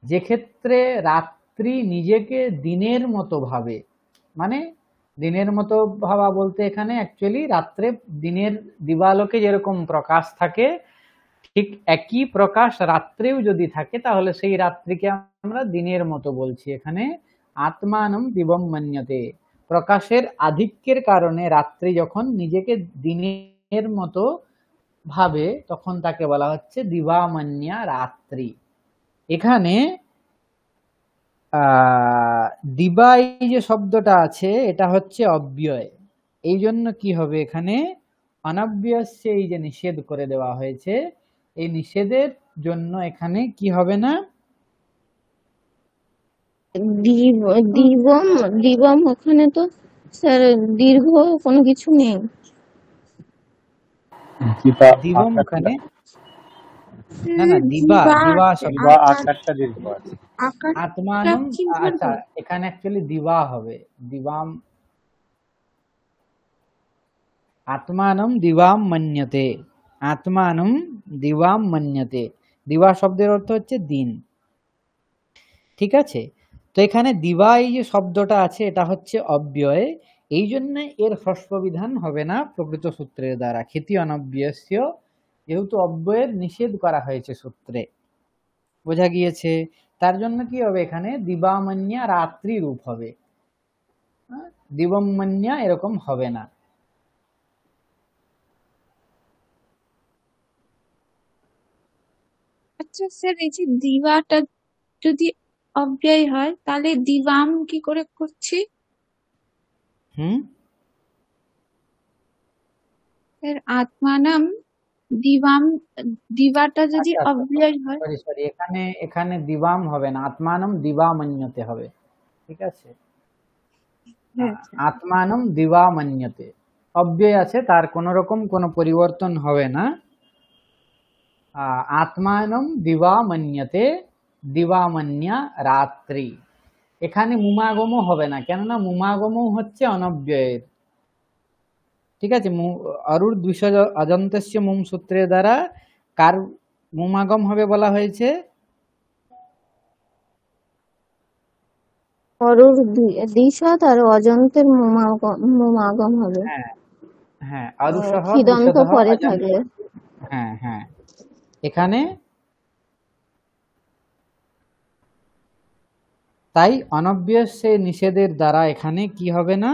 যে ক্ষেত্রে রাত্রি নিজেকে দিনের মতো ভাবে, মানে দিনের মতো ভাবা বলতে এখানে অ্যাকচুয়ালি রাত্রে দিনের দিবালোকে যেরকম প্রকাশ থাকে ঠিক একই প্রকাশ রাত্রেও যদি থাকে তাহলে সেই রাত্রিকে আমরা দিনের মতো বলছি। এখানে আত্মানম দিবম মন্যতে, প্রকাশের আধিক্যের কারণে রাত্রি যখন নিজেকে দিনের মতো ভাবে তখন তাকে বলা হচ্ছে দিবামান্যা রাত্রি। এখানে দিবা এই যে শব্দটা আছে এটা হচ্ছে অব্যয়, এই জন্য কি হবে এখানে অনব্যস্য, এই যে নিষেধ করে দেওয়া হয়েছে, এই নিষেধের জন্য এখানে কি হবে না, দিবম দিবম ওখানে তো স্যার দীর্ঘ কোনো কিছু নেই। দিবম ওখানে না না, দিবা দিবা শব্দ, বা আকারটা দীর্ঘ আছে। আত্মানম, আচ্ছা এখানে অ্যাকচুয়ালি দিবা হবে, দিবাম, আত্মানম দিবাম মন্যতে, আত্মানম দিবাম মন্যতে, দিবা শব্দের অর্থ হচ্ছে দিন, ঠিক আছে। তো এখানে দিবা এই যে শব্দটা আছে এটা হচ্ছে অব্যয়, এই জন্য এর হ্রস্ব বিধান হবে না প্রকৃত সূত্রের দ্বারা, খ্যাতি অনব্যস্য, যেহেতু অব্যয়ের নিষেধ করা হয়েছে সূত্রে, বোঝা গিয়েছে। তার জন্য কি হবে এখানে দিবামন্যা রাত্রি রূপ হবে, দিবমন্যা এরকম হবে না। আচ্ছা স্যার, এই যে দিবাটা যদি অব্যয় হয় তাহলে দিবাম কি করে করছি? হুম, এর আত্মানাম দিবাম, দিবাটা যদি আচ্ছা আচ্ছা, অব্যয় হয়। সরি সরি, এখানে এখানে দিবাম হবে না, আত্মানম দিবামন্যতে হবে, ঠিক আছে। হ্যাঁ, আত্মানম দিবামন্যতে অব্যয় আছে, তার কোন রকম কোনো পরিবর্তন হবে না। আত্মানম দিবামন্যতে, দিবামন্যা রাত্রি, এখানে মুমাগম হবে না, কেননা মুমাগম হচ্ছে অনব্যয়ের, ঠিক আছে। অরুর দ্বিষজ অজন্তস্য মুম সূত্রের দ্বারা কার মুমাগম হবে বলা হয়েছে, অরুর দ্বিষদ আর অজন্তের মোমাগম হবে। হ্যাঁ হ্যাঁ, অরুষহ খিদন্ত দ্বিষদহ পরে অজন্ত, থাকলে। হ্যাঁ হ্যাঁ, এখানে তাই অনব্যস্য নিষেধের দ্বারা এখানে কি হবে না,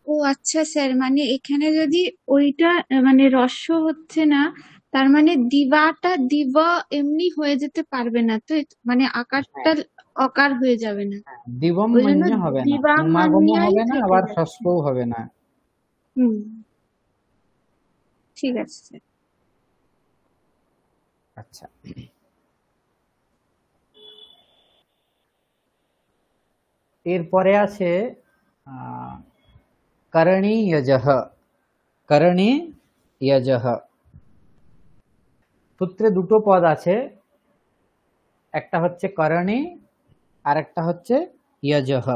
ও আচ্ছা স্যার, মানে এখানে যদি ওইটা মানে রস্য হচ্ছে না, তার মানে দিবাটা দিব এমনি হয়ে যেতে পারবে না তো, মানে আকারটা হ্যাঁ অকার হয়ে যাবে না, দিবম ওই জন্য মান্য হবে না, মুমাগমও দিবামান্যাই হবে না, থেকে আবার যাচ্ছে। ষষ্ঠও হবে না। হুম, ঠিক আছে স্যার। আচ্ছা, এরপরে আছে করণী যজঃ, করণী যজঃ, সূত্রে দুটো পদ আছে, একটা হচ্ছে করণী আর একটা হচ্ছে যজঃ।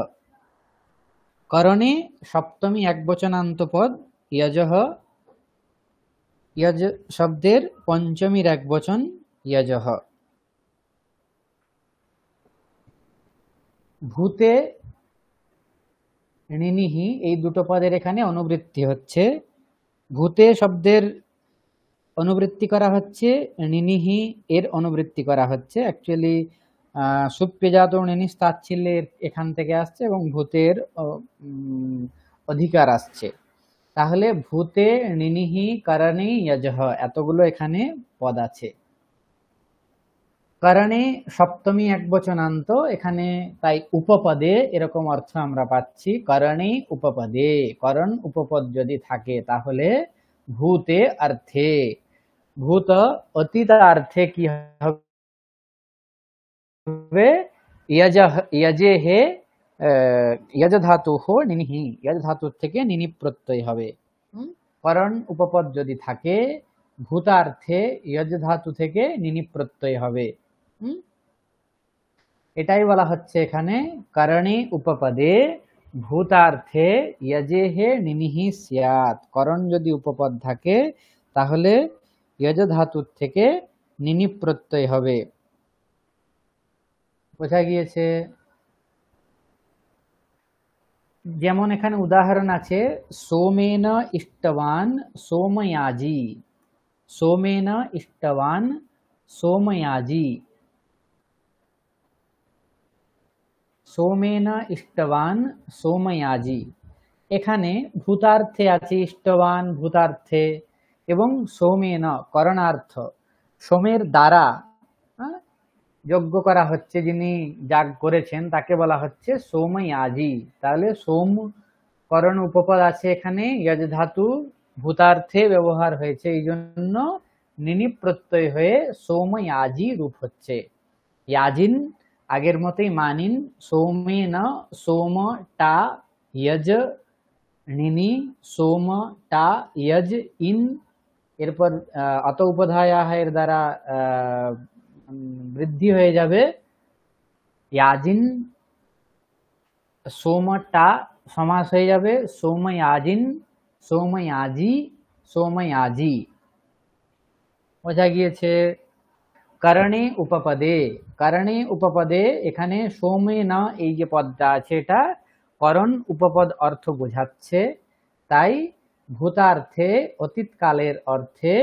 করণী সপ্তমী একবচনান্ত পদ, যজঃ যজ শব্দের পঞ্চমীর একবচন যজঃ। ভূতে ঋণিহি এই দুটো পদের এখানে অনুবৃত্তি হচ্ছে, ভূতে শব্দের অনুবৃত্তি করা হচ্ছে, ঋণিহি এর অনুবৃত্তি করা হচ্ছে, অ্যাকচুয়ালি সুপ্যজাত ঋণী তাচ্ছিল্যের এখান থেকে আসছে এবং ভূতের অধিকার আসছে, তাহলে ভূতে ঋণিহি করণী যজঃ এতগুলো এখানে পদ আছে। করণে সপ্তমী একবচনান্ত, এখানে তাই উপপদে এরকম অর্থ আমরা পাচ্ছি, করণে উপপদে, করণ উপপদ যদি থাকে তাহলে ভূতে অর্থে, ভূত অতীতার্থে কি হবে, যজেহে যজ ধাতু হো নিনিহি, যজ ধাতুর থেকে নিনি প্রত্যয় হবে। করণ উপপদ যদি থাকে ভূতার্থে যজ ধাতু থেকে নিনি প্রত্যয় হবে। এটাই বলা হচ্ছে এখানে করণে উপপদে ভূতার্থে যজেহে নিনিহি স্যাৎ, করণ যদি উপপদ থাকে তাহলে যজ ধাতুর থেকে নিনি প্রত্যয় হবে, বোঝা গিয়েছে। যেমন এখানে উদাহরণ আছে, সোমেন ইষ্টবান সোময়াজি, সোমেন ইষ্টবান সোময়াজি, সোমেন ইষ্টবান সোময়াজি। এখানে ভূতার্থে আছে ইষ্টবান ভূতার্থে, এবং সোমেন করণার্থ, সোমের দ্বারা যজ্ঞ করা হচ্ছে, যিনি যাগ করেছেন তাকে বলা হচ্ছে সোময়াজি। তাহলে সোম করণ উপপদ আছে এখানে, যজ ধাতু ভূতার্থে ব্যবহার হয়েছে, এই জন্য নিনি প্রত্যয় হয়ে সোময়াজি রূপ হচ্ছে। ইয়াজিন আগের মতোই মানিন, সোমেন সোম টা यज নিনি সোম টা यज ইন, এরপর অত উপধায়া এর দ্বারা বৃদ্ধি হয়ে যাবে, ইয়াজিন সোমটা সমাস হয়ে যাবে সোময়াজিন সোময়াজি সোময়াজি। বোঝা গিয়েছে? করণে উপপদে, করণে উপপদে এখানে সোমে না এই যে পদটা আছে এটা করণ উপপদ অর্থ বোঝাচ্ছে, তাই ভূতার্থে অতীতকালের অর্থে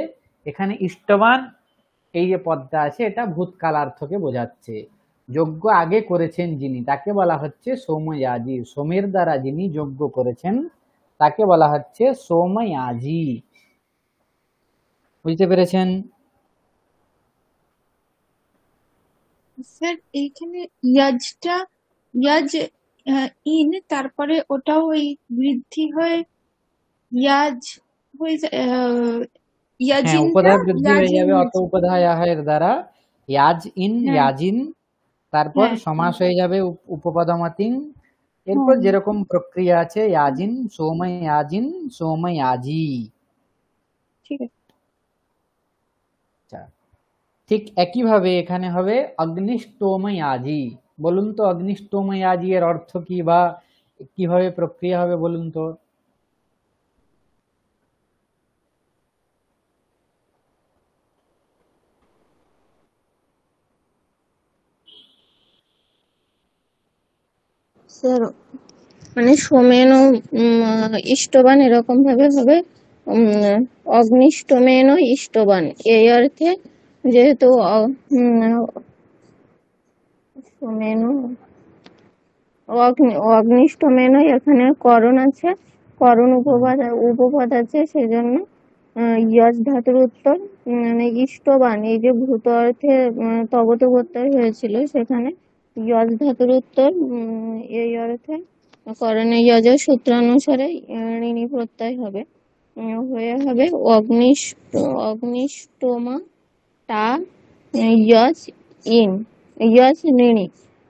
এখানে ইষ্টবান এই যে পদটা আছে এটা ভূতকালার্থকে বোঝাচ্ছে। যজ্ঞ আগে করেছেন যিনি তাকে বলা হচ্ছে সোময়াজি, সোমের দ্বারা যিনি যজ্ঞ করেছেন তাকে বলা হচ্ছে সোময়াজি। বুঝতে পেরেছেন? স্যার এইখানে ইয়াজটা, ইয়াজ ইন, তারপরে ওটাও ওই বৃদ্ধি হয়ে ইয়াজ হয়ে যায়, হ্যাঁ, ইয়াজিনটা উপধায় বৃদ্ধি হয়ে ইয়াজিন যাবে অত হয়েছে। উপধায় এর দ্বারা, ইয়াজ ইন হ্যাঁ ইয়াজিন, তারপর হ্যাঁ সমাস হয়ে যাবে উপপদমাতিং, এরপর হ্যাঁ যেরকম প্রক্রিয়া আছে ইয়াজিন সোময়াজিন সোময়াজি। ঠিক আছে। আচ্ছা, ঠিক একইভাবে এখানে হবে অগ্নিষ্টোময়াজি। বলুন তো অগ্নিষ্টোময়াজি এর অর্থ কি বা কিভাবে প্রক্রিয়া হবে বলুন তো? স্যার মানে সোমেন ও ইষ্টবান এরকম ভাবে হবে, অগ্নিষ্টমেন ও ইষ্টবান, এই অর্থে যেহেতু সোমেন অগ্নিষ্টমেন, এখানে করণ আছে, করণ উপপদ আছে, সেজন্য ইয়জ ধাতুর উত্তর মানে ইষ্টবান, এই যে ভূত অর্থে তবত প্রত্যয় হয়েছিল সেখানে ইয়জ ধাতুর উত্তর এই অর্থে করণে ইয়জ সূত্রানুসারে ঋণী প্রত্যয় হবে, হয়ে হবে অগ্নিষ্টমা টা ইয়জ ইন, ইয়জ ঋণী,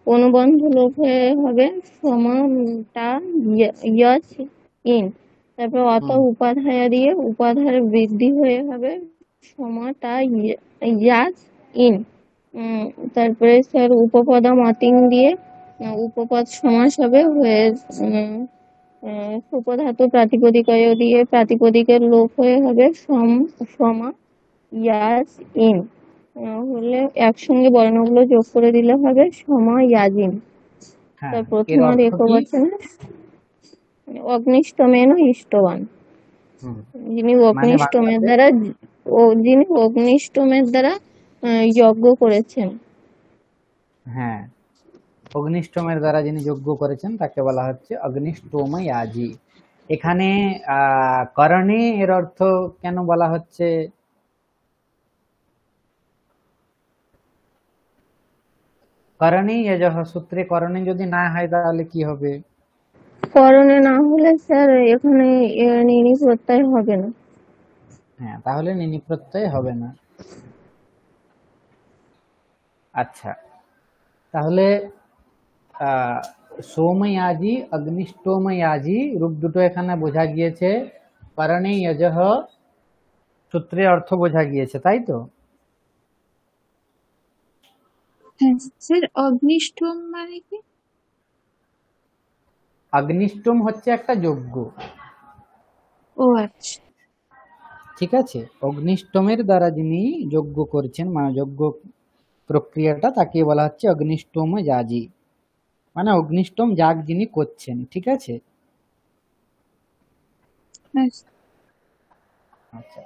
অনুবন্ধ লোপ হয়ে হবে সমাটা ইয়জ ইন, তারপর অত উপাধায়া দিয়ে উপাধার বৃদ্ধি হয়ে হবে সমাটা ইয়াজ ইন। তারপরে স্যার উপপদা মতিং দিয়ে উপপদ সমাস হবে, হয়ে সুপধাতু প্রাতিপদিকয় দিয়ে প্রাতিপদিকের লোপ হয়ে হবে সমা ইয়াজ ইন, হলে একসঙ্গে বর্ণগুলো যোগ করে দিলে হবে সমা ইয়াজিন। হ্যাঁ, তার এর প্রথম আর অর্থ কি? একবচনে অগ্নিষ্টমেন ইষ্টবান, যিনি মানে অগ্নিষ্টমের বাংলাতে, দ্বারা যিনি অগ্নিষ্টমের দ্বারা যজ্ঞ করেছেন। হ্যাঁ, অগ্নিষ্টমের দ্বারা যিনি যজ্ঞ করেছেন তাকে বলা হচ্ছে অগ্নিষ্টময়াজি। এখানে করণে এর অর্থ কেন বলা হচ্ছে? করণে যজহ সূত্রে করণে যদি না হয় তাহলে কি হবে? করণে না হলে স্যার এখানে নিনি প্রত্যয় হবে না। হ্যাঁ, তাহলে নিনি প্রত্যয় হবে না। আচ্ছা, তাহলে সোময়াজি অগ্নিষ্টময়াজি রূপ দুটো এখানে বোঝা গিয়েছে, করণে যজহ সূত্রে অর্থ বোঝা গিয়েছে, তাই তো? হ্যাঁ স্যার, অগ্নিষ্টম মানে কি? অগ্নিষ্টম হচ্ছে একটা যজ্ঞ, ও আচ্ছা। ঠিক আছে? অগ্নিষ্টমের দ্বারা যিনি যজ্ঞ করছেন মানে যজ্ঞ প্রক্রিয়াটা তাকে বলা হচ্ছে অগ্নিষ্টম যাজি, মানে অগ্নিষ্টম যাগ যিনি করছেন, ঠিক আছে? হ্যাঁ, আচ্ছা,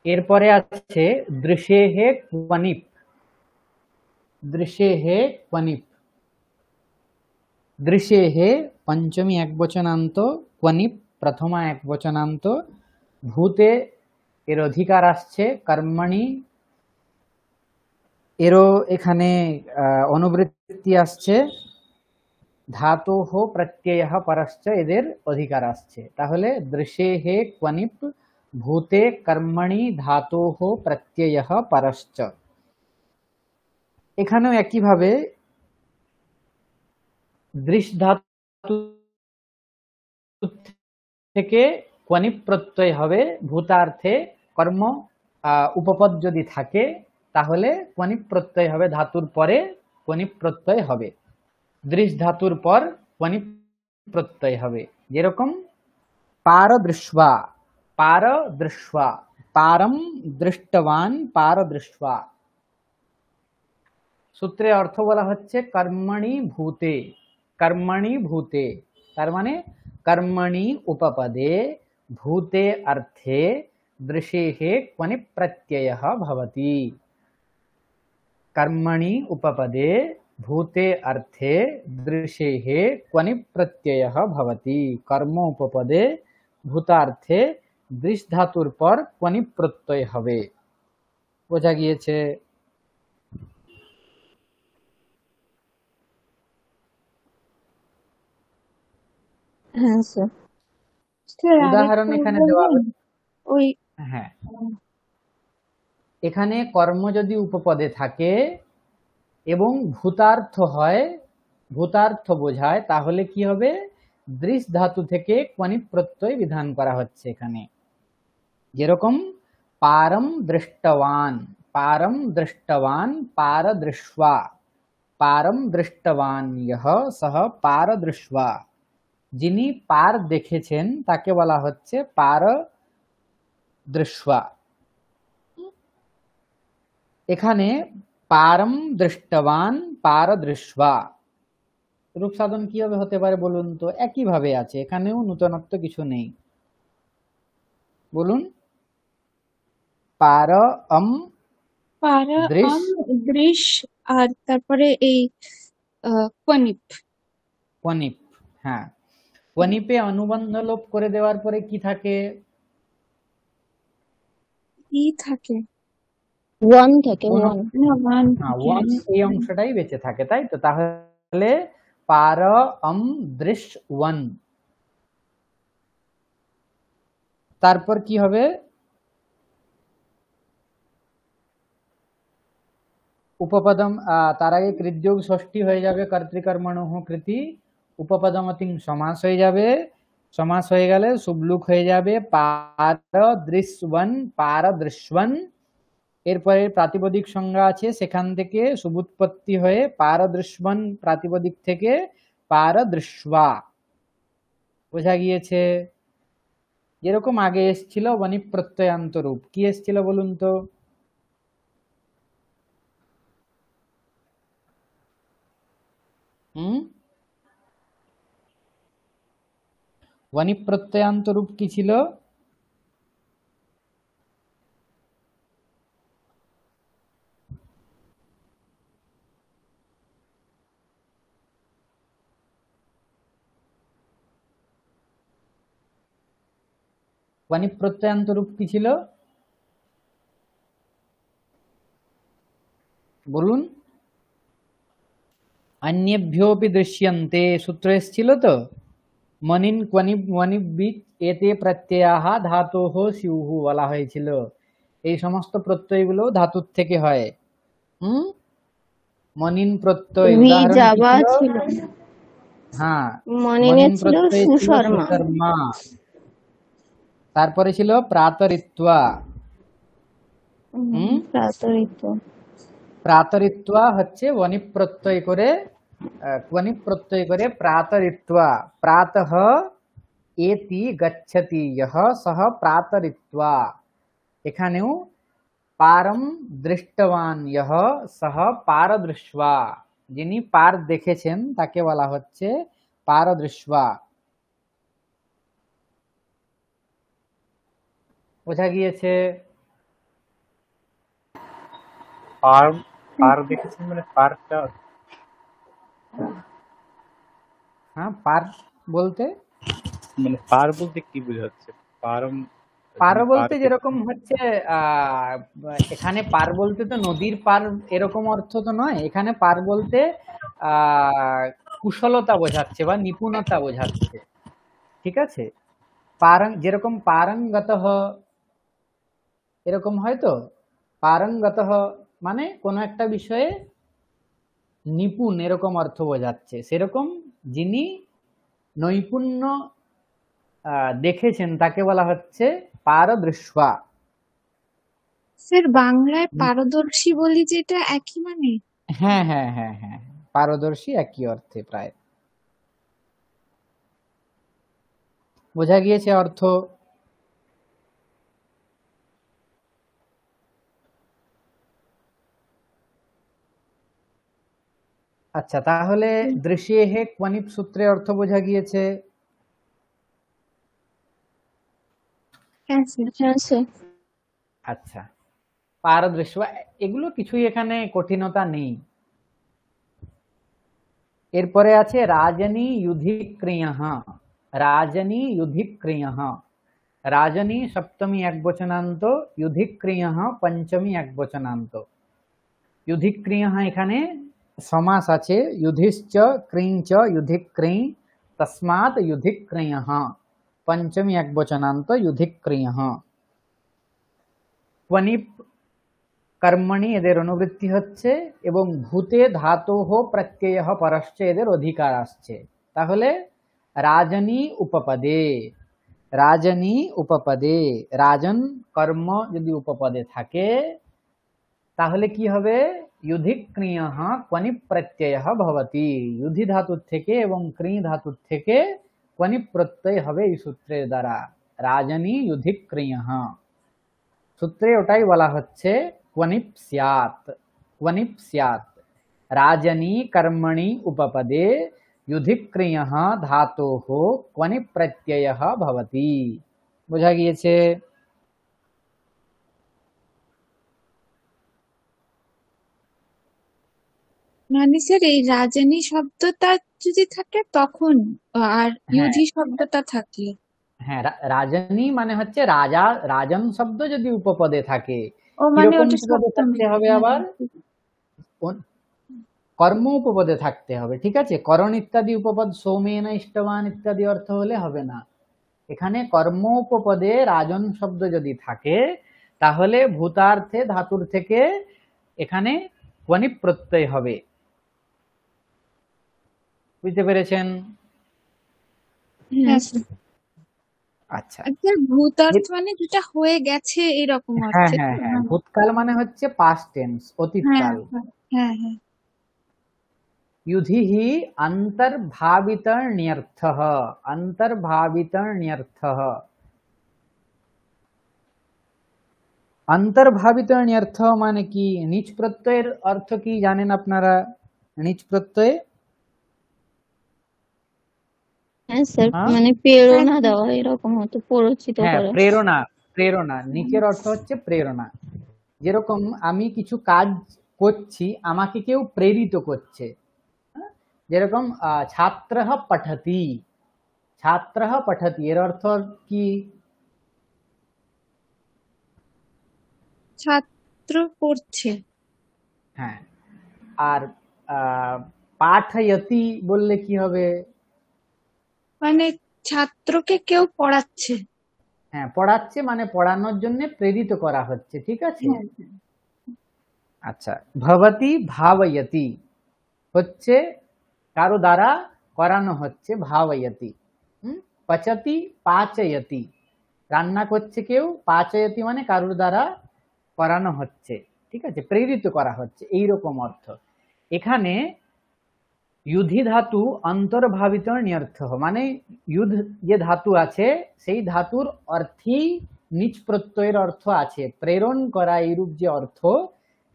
এরপরে আছে দৃশেহে ক্বনিপ। দৃশেহে ক্বনিপ, দৃশেহে পঞ্চমী একবচনান্ত, ক্বনিপ প্রথমা একবচনান্ত, ভূতে এর অধিকার আসছে, কর্মণি এরও এখানে অনুবৃত্তি আসছে, ধাতোঃ প্রত্যয়ঃ পরশ্চ এদের অধিকার আসছে। তাহলে দৃশেহে ক্বনিপ, ভূতে কর্মণি ধাতোঃ প্রত্যয়ঃ পরশ্চ। এখানেও একইভাবে দৃশ ধাতু থেকে ক্বনিপ প্রত্যয় হবে, ভূতার্থে কর্ম উপপদ যদি থাকে তাহলে ক্বনিপ প্রত্যয় হবে, ধাতুর পরে ক্বনিপ প্রত্যয় হবে। দৃশ ধাতুর পর ক্বনিপ প্রত্যয় হবে, যেরকম পারদৃশ্বা, পারদৃশ্বা, পারম দৃষ্টবান, পারদৃশ্বা। সূত্রে অর্থ বলা হচ্ছে কর্মণি ভূতে, কর্মণি ভূতে, তার মানে কর্মণি উপপদে ভূতে অর্থে দৃশেহে ক্বনিপ প্রত্যয়ঃ ভবতি। कर्मणि उपपदे भूते अर्थे दृशेः क्वनिप प्रत्ययः भवति। कर्म उपपदे भूतार्थे दृश धातुर पर क्वनिप प्रत्यय হবে। বোঝা গিয়েছে? হ্যাঁ স্যার। স্যার উদাহরণ আরেকটা এখানে দেওয়া বলবেন? ওই হ্যাঁ, এখানে কর্ম যদি উপপদে থাকে এবং ভূতার্থ হয়, ভূতার্থ বোঝায়, তাহলে কি হবে? দৃশ ধাতু থেকে ক্বনিপ প্রত্যয় বিধান করা হচ্ছে এখানে। যেরকম পারম দৃষ্টবান, পারম দৃষ্টবান পারদৃশ্বা, পারম দৃষ্টবান ইহ সহ পারদৃশ্বা। যিনি পার দেখেছেন তাকে বলা হচ্ছে পারদৃশ্বা। এখানে পারম দৃষ্টবান পারদৃশ্বা, রূপ সাধন কিভাবে হতে পারে বলুন তো? একইভাবে আছে, এখানেও নূতনত্ব কিছু নেই। বলুন। পার অম পারা দৃশ, দৃশ আর তারপরে এই ক্বনিপ। ক্বনিপ। হ্যাঁ, ক্বনিপে অনুবন্ধ লোপ করে দেওয়ার পরে কি থাকে? কি থাকে? ওয়ান থাকে, অনু ওয়ান। না ওয়ান হ্যাঁ, থাকে। ওয়ান এই অংশটাই বেঁচে থাকে, তাই তো? তাহলে পার অম দৃশ ওয়ান। তারপর কি হবে? উপপদম, তার আগে কৃতযোগ ষষ্ঠী হয়ে যাবে, কর্তৃকর্মণঃ কৃতি, উপপদমতিং সমাস হয়ে যাবে, সমাস হয়ে গেলে সুবলুক হয়ে যাবে পারদৃশওয়ান, পারদৃশওয়ান। এরপরে প্রাতিপদিক সংজ্ঞা আছে, সেখান থেকে সুবুৎপত্তি হয়ে পারদৃশওয়ান, প্রাতিপদিক থেকে পারদৃশ্বা। বোঝা গিয়েছে? যেরকম আগে এসছিল বনি প্রত্যয়ান্ত রূপ, কি এসছিল বলুন তো? বনি প্রত্যয়ান্ত রূপ কি ছিল? বনি প্রত্যয়ান্ত রূপ কি ছিল বলুন? अन्येभ्योऽपि दृश्यन्ते সূত্র এসেছিল তো, মনিন ক্বনিব ওয়ানিবিচ এতে প্রত্যয়াহ ধাতোঃ স্যুঃ বলা হয়েছিল। এই সমস্ত প্রত্যয়গুলো ধাতুর থেকে হয়। মনিন প্রত্যয় ভি উদাহরণ কি যাবা ছিল? ছিল, হ্যাঁ, মনিনে মনিন ছিল প্রত্যয় ছিল সুশর্মা। সুশর্মা। তারপরে ছিল প্রাতরিত্বা। প্রাতরিত। প্রাতরিত্বা হচ্ছে ওয়ানি প্রত্যয় করে, ক্বনি প্রত্যয় করে প্রাতরিত্বা, প্রাতঃ এতি গচ্ছতি ইহ সহ প্রাতরিত্বা। এখানেও পারম দৃষ্টবান ইহ সহ পারদৃশ্বা। যিনি পার দেখেছেন তাকে বলা হচ্ছে পারদৃষ্টা। বোঝা গিয়েছে? পার পার দেখেছেন মানে পারটা হ্যাঁ, পার বলতে মানে পার বলতে কি বোঝাচ্ছে? পারম পার যিনি পার বলতে যেরকম দেখেছেন। হচ্ছে আহ এখানে পার বলতে তো নদীর পার এরকম অর্থ তো নয়। এখানে পার বলতে কুশলতা বোঝাচ্ছে বা নিপুণতা বোঝাচ্ছে। ঠিক আছে? পারং, যেরকম পারঙ্গতঃ এরকম হয় তো, পারঙ্গতঃ মানে কোনো একটা বিষয়ে নিপুণ এরকম অর্থ বোঝাচ্ছে। সেরকম যিনি নৈপুণ্য দেখেছেন তাকে বলা হচ্ছে পারদৃষ্টা। স্যার বাংলায় পারদর্শী বলি যেটা একই মানে? হ্যাঁ হ্যাঁ হ্যাঁ হ্যাঁ, পারদর্শী একই অর্থে প্রায়। বোঝা গিয়েছে অর্থ? আচ্ছা, তাহলে দৃশ্যেহে ক্বনিপ সূত্রের অর্থ বোঝা গিয়েছে? হ্যাঁ স্যার। হ্যাঁ স্যার। আচ্ছা, পারদৃশ্য, এগুলো কিছুই এখানে কঠিনতা নেই। এরপরে আছে রাজনী যুধিক্রিয়ঃ। রাজনী যুধিক্রিয়ঃ। রাজনী সপ্তমী একবচনান্ত, যুধিক্রিয়ঃ পঞ্চমী একবচনান্ত। যুধিক্রিয়ঃ এখানে সমাস আছে, যুধিশ্চ ক্রিঞ্চ যুধিক্রি, তস্মাৎ যুধিক্রিয়ঃ। পঞ্চমী একবচনান্ত যুধিক্রিয়ঃ। ক্বনিপ কর্মণি এদের অনুবৃত্তি হচ্ছে এবং ভূতে ধাতোঃ প্রত্যয়ঃ পরশ্চ এদের অধিকার আসছে। তাহলে রাজনী উপপদে, রাজনী উপপদে, রাজন কর্ম যদি উপপদে থাকে তাহলে কি হবে? যুধিক্রিয়ঃ ক্বনিপ প্রত্যয়ঃ ভবতি। যুধি ধাতুর থেকে এবং ক্রি ধাতুর থেকে ক্বনিপ প্রত্যয় হবে এই সূত্রের দ্বারা। রাজনী যুধিক্রিয়ঃ সূত্রে ওটাই বলা হচ্ছে ক্বনিপ স্যাৎ। ক্বনিপ স্যাৎ রাজনী কর্মণি উপপদে যুধিক্রিয়ঃ ধাতোঃ ক্বনিপ প্রত্যয়ঃ ভবতি। বোঝা গিয়েছে? মানে স্যার এই রাজনী শব্দটা যদি থাকে তখন, আর হ্যাঁ ইউধি শব্দটা থাকলে? হ্যাঁ, রাজনী মানে হচ্ছে রাজা, রাজন শব্দ যদি উপপদে থাকে। ও মানে কিরকম ওটা উপপদে সপ্তমী। থাকতে হবে? হ্যাঁ আবার হ্যাঁ, কর্ম উপপদে থাকতে হবে। ঠিক আছে? করণ ইত্যাদি উপপদ, সৌমেন ইষ্টবান ইত্যাদি অর্থ হলে হবে না। এখানে কর্ম উপপদে রাজন শব্দ যদি থাকে তাহলে ভূতার্থে ধাতুর থেকে এখানে ক্বনিপ প্রত্যয় হবে। বুঝতে পেরেছেন? হ্যাঁ স্যার। আচ্ছা, আচ্ছা, ভূতার্থ মানে যেটা হয়ে গেছে এরকম হ্যাঁ অর্থে হ্যাঁ তো? হ্যাঁ, ভূতকাল মানে হচ্ছে পাস্ট টেন্স, হ্যাঁ অতীতকাল। হ্যাঁ হ্যাঁ হ্যাঁ। युधिः अन्तर्भावितर्ण्यर्थः। अन्तर्भावितर्ण्यर्थः, अन्तर्भावितर्ण्यर्थ মানে কি? নিচ প্রত্যয়ের অর্থ কি জানেন আপনারা? নিচ প্রত্যয়, হ্যাঁ স্যার, হ্যাঁ মানে প্রেরণা দেওয়া এরকম হতো, প্ররোচিত হ্যাঁ, করা। প্রেরণা। প্রেরণা নিচের অর্থ হচ্ছে প্রেরণা। যেরকম আমি কিছু কাজ করছি, আমাকে কেউ প্রেরিত করছে। হ্যাঁ? যেরকম ছাত্রঃ পঠতি, ছাত্রঃ পঠতি এর অর্থ কি? ছাত্র পড়ছে। হ্যাঁ, আর পাঠয়তি বললে কি হবে? মানে ছাত্রকে কেউ পড়াচ্ছে। হ্যাঁ, পড়াচ্ছে মানে পড়ানোর জন্য প্রেরিত করা হচ্ছে। ঠিক আছে? হ্যাঁ আচ্ছা, ভবতি ভাবয়তি হচ্ছে কারো দ্বারা করানো হচ্ছে, ভাবয়তি। পচতি পাচয়তি, রান্না করছে কেউ, পাচয়তি মানে কারোর দ্বারা করানো হচ্ছে। ঠিক আছে? প্রেরিত করা হচ্ছে, এইরকম অর্থ। এখানে युधि ধাতু অন্তর্ভাবিত নিয়র্থ, মানে युध যে ধাতু আছে সেই ধাতুর অর্থেই নিচ প্রত্যয়ের অর্থ আছে। প্রেরণ করা এইরূপ যে অর্থ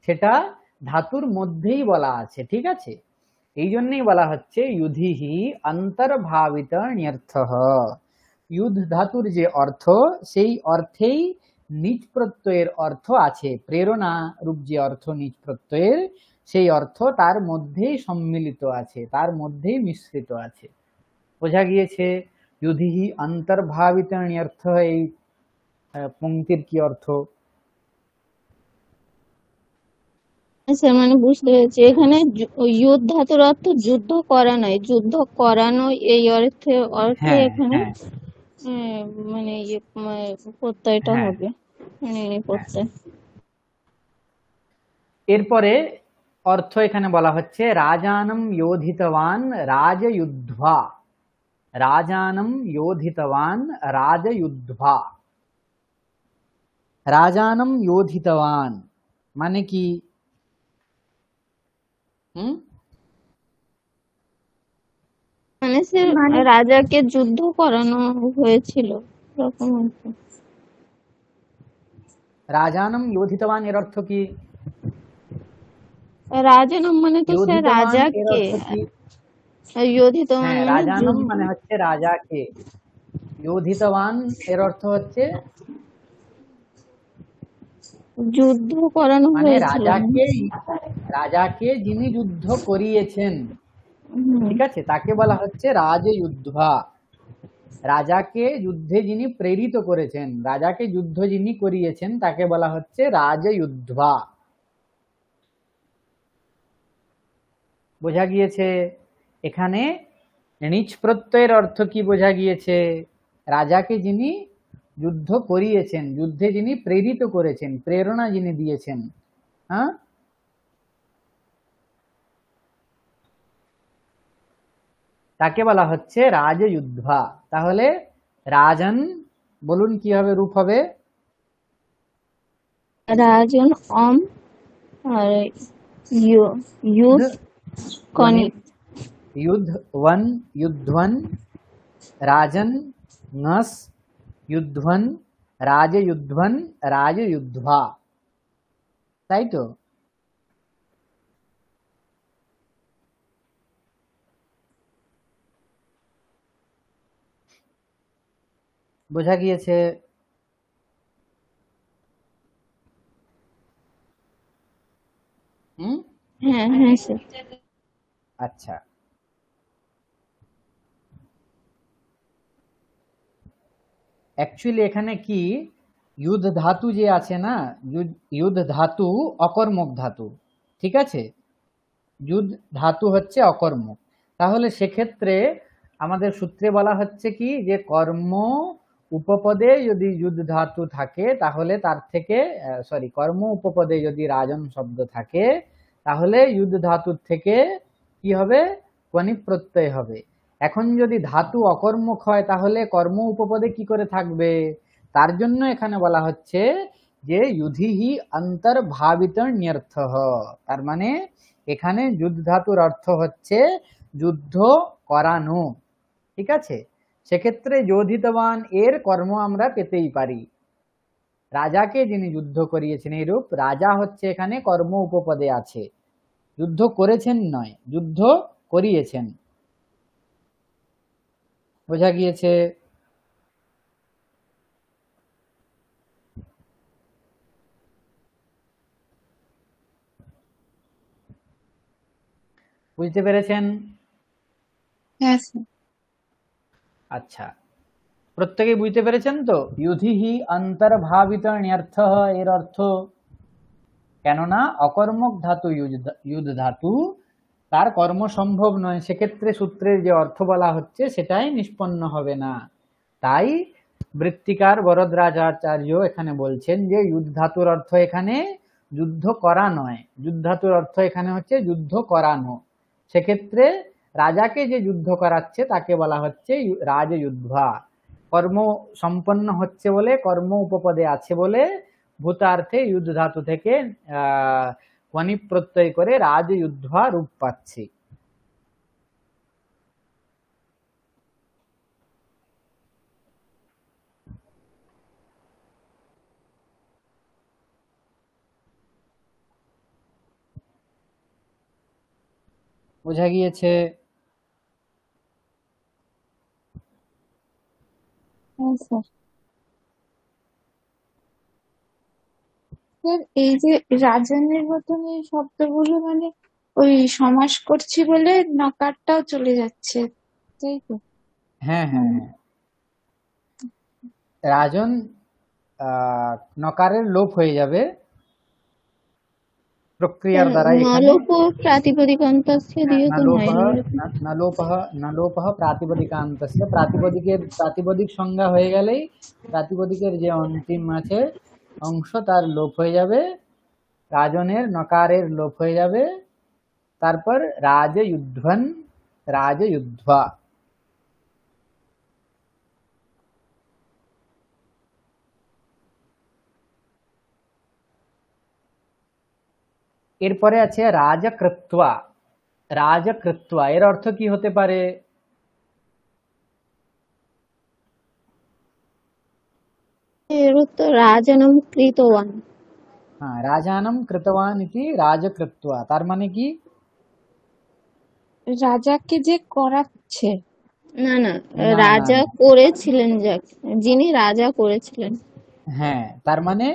সেটা ধাতুর মধ্যেই বলা আছে। ঠিক আছে? এই জন্যই বলা হচ্ছে ইউধিহি অন্তর্ভাবিত ন্যর্থঃ। ইউধ ধাতুর যে অর্থ, সেই অর্থেই নিজ প্রত্যয়ের অর্থ আছে। প্রেরণা রূপ যে অর্থ নিজ প্রত্যয়ের, সেই অর্থ তার মধ্যেই সম্মিলিত আছে, তার মধ্যেই মিশ্রিত আছে। বোঝা গিয়েছে ইউধিহি অন্তর্ভাবিত ন্যর্থ এই পংক্তির কি অর্থ? আচ্ছা, মানে বুঝতে পেরেছি। এখানে ইয়ুথ ধাতুর অর্থ যুদ্ধ করা নয়, যুদ্ধ করানো, এই অর্থে অর্থে হ্যাঁ এখানে হ্যাঁ উম, মানে প্রত্যয়টা হ্যাঁ হবে, মানে হ্যাঁ। প্রত্যয়। এরপরে অর্থ এখানে বলা হচ্ছে রাজানম যোধিতবান রাজযুদ্ধা। রাজানম যোধিতবান রাজযুদ্ধা। রাজানম যোধিতবান মানে কি? হুম? মানে সে মানে রাজাকে যুদ্ধ করানো হয়েছিল, এরকম আর কি। রাজানম যোধিতবান এর অর্থ কি? রাজানম মানে তো সে যোধিতবান এর রাজাকে, অর্থ কি? আর যোধিতবান হ্যাঁ, মানে রাজানম যুদ্ধ। মানে হচ্ছে রাজাকে, যোধিতবান এর অর্থ হচ্ছে যুদ্ধ করানো মানে হয়েছিল। রাজাকে, রাজাকে যিনি যুদ্ধ করিয়েছেন, হুম। ঠিক আছে, তাকে বলা হচ্ছে রাজযুদ্ধা। রাজাকে যুদ্ধে যিনি প্রেরিত করেছেন, রাজাকে যুদ্ধ যিনি করিয়েছেন, তাকে বলা হচ্ছে রাজযুদ্ধা। বোঝা গিয়েছে? এখানে নিজ প্রত্যয়ের অর্থ কি বোঝা গিয়েছে? রাজাকে যিনি যুদ্ধ করিয়েছেন, যুদ্ধে যিনি প্রেরিত করেছেন, প্রেরণা যিনি দিয়েছেন। হ্যাঁ, তাকে বলা হচ্ছে রাজযুদ্ধা। তাহলে রাজন বলুন কি হবে, রূপ হবে? রাজন অম, আর ইউথ ধ্বনি কনিক। युद्ध वन युद्धवन राजन नस युद्धवन রাজযুদ্ধন রাজযুদ্ধা। তাই তো? বোঝা গিয়েছে? হুম। হ্যাঁ হ্যাঁ স্যার। আচ্ছা, অ্যাকচুয়ালি এখানে কি, যুদ্ধ ধাতু যে আছে না, যুদ্ধ ধাতু অকর্মক ধাতু, ঠিক আছে? যুদ্ধ ধাতু হচ্ছে অকর্মক। তাহলে সেক্ষেত্রে আমাদের সূত্রে বলা হচ্ছে কি, যে কর্ম উপপদে যদি যুদ্ধ ধাতু থাকে, তাহলে তার থেকে সরি, কর্ম উপপদে যদি রাজন শব্দ থাকে, তাহলে যুদ্ধ ধাতুর থেকে কি হবে? কণি প্রত্যয় হবে। এখন যদি ধাতু অকর্মক হয়, তাহলে কর্ম উপপদে কি করে থাকবে? তার জন্য এখানে বলা হচ্ছে যে যুধিহি অন্তর্ভাবিত ন্যর্থঃ। তার মানে এখানে যুদ্ধ ধাতুর অর্থ হচ্ছে যুদ্ধ করানো, ঠিক আছে? সেক্ষেত্রে যোধিতবান এর কর্ম আমরা পেতেই পারি। রাজাকে যিনি যুদ্ধ করিয়েছেন, এইরূপ রাজা হচ্ছে এখানে কর্ম উপপদে আছে, যুদ্ধ করেছেন নয়, যুদ্ধ করিয়েছেন। বোঝা গিয়েছে? বুঝতে পেরেছেন? হ্যাঁ স্যার। আচ্ছা, প্রত্যেকেই বুঝতে পেরেছেন তো? ইউধিহি অন্তর্ভাবিত ন্যর্থঃ এর অর্থ, কেননা অকর্মক ধাতু ইউদ ধাতু, তার কর্ম সম্ভব নয়, সেক্ষেত্রে সূত্রের যে অর্থ বলা হচ্ছে সেটাই নিষ্পন্ন হবে না। তাই বৃত্তিকার বরদরাজাচার্য এখানে বলছেন যে যুদ্ধ ধাতুর অর্থ এখানে যুদ্ধ করা নয়, যুদ্ধ ধাতুর অর্থ এখানে হচ্ছে যুদ্ধ করানো। সেক্ষেত্রে রাজাকে যে যুদ্ধ করাচ্ছে তাকে বলা হচ্ছে রাজযুদ্ধা। কর্ম সম্পন্ন হচ্ছে বলে, কর্ম উপপদে আছে বলে, ভূতার্থে যুদ্ধ ধাতু থেকে ওয়ানি প্রত্যয় করে রাজযুদ্ধা রূপ পাচ্ছে। বোঝা গিয়েছে? হ্যাঁ স্যার। স্যার এই যে রাজনের মতন এই শব্দগুলো মানে ওই সমাস করছি বলে নকারটাও চলে যাচ্ছে, তাই তো? হ্যাঁ হ্যাঁ হুম। হ্যাঁ, রাজন নকারের লোপ হয়ে যাবে প্রক্রিয়ার দ্বারা। এখানে নলোপ প্রাতিপদিকান্তস্য দিয়ে তো হয় নলোপः নলোপ। নলোপः নলোপः প্রাতিপদিকান্তস্য, প্রাতিপদিক সংজ্ঞা হয়ে গেলেই প্রাতিপদিকের যে অন্তিম আছে অংশ তার লোপ হয়ে যাবে, রাজনের নকারের লোপ হয়ে যাবে, তারপর রাজযুধ্বন রাজযুধ্বা। এরপরে আছে রাজকৃত্বা। রাজকৃত্বা এর অর্থ কি হতে পারে? এর তো রাজনম কৃতবান। হ্যাঁ, রাজানম কৃতবান ইতি রাজকৃত্বা, তার মানে কি? রাজাকে যে করাচ্ছে। না না, না না রাজা না, করেছিলেন যাকে, যিনি রাজা করেছিলেন। হ্যাঁ তার মানে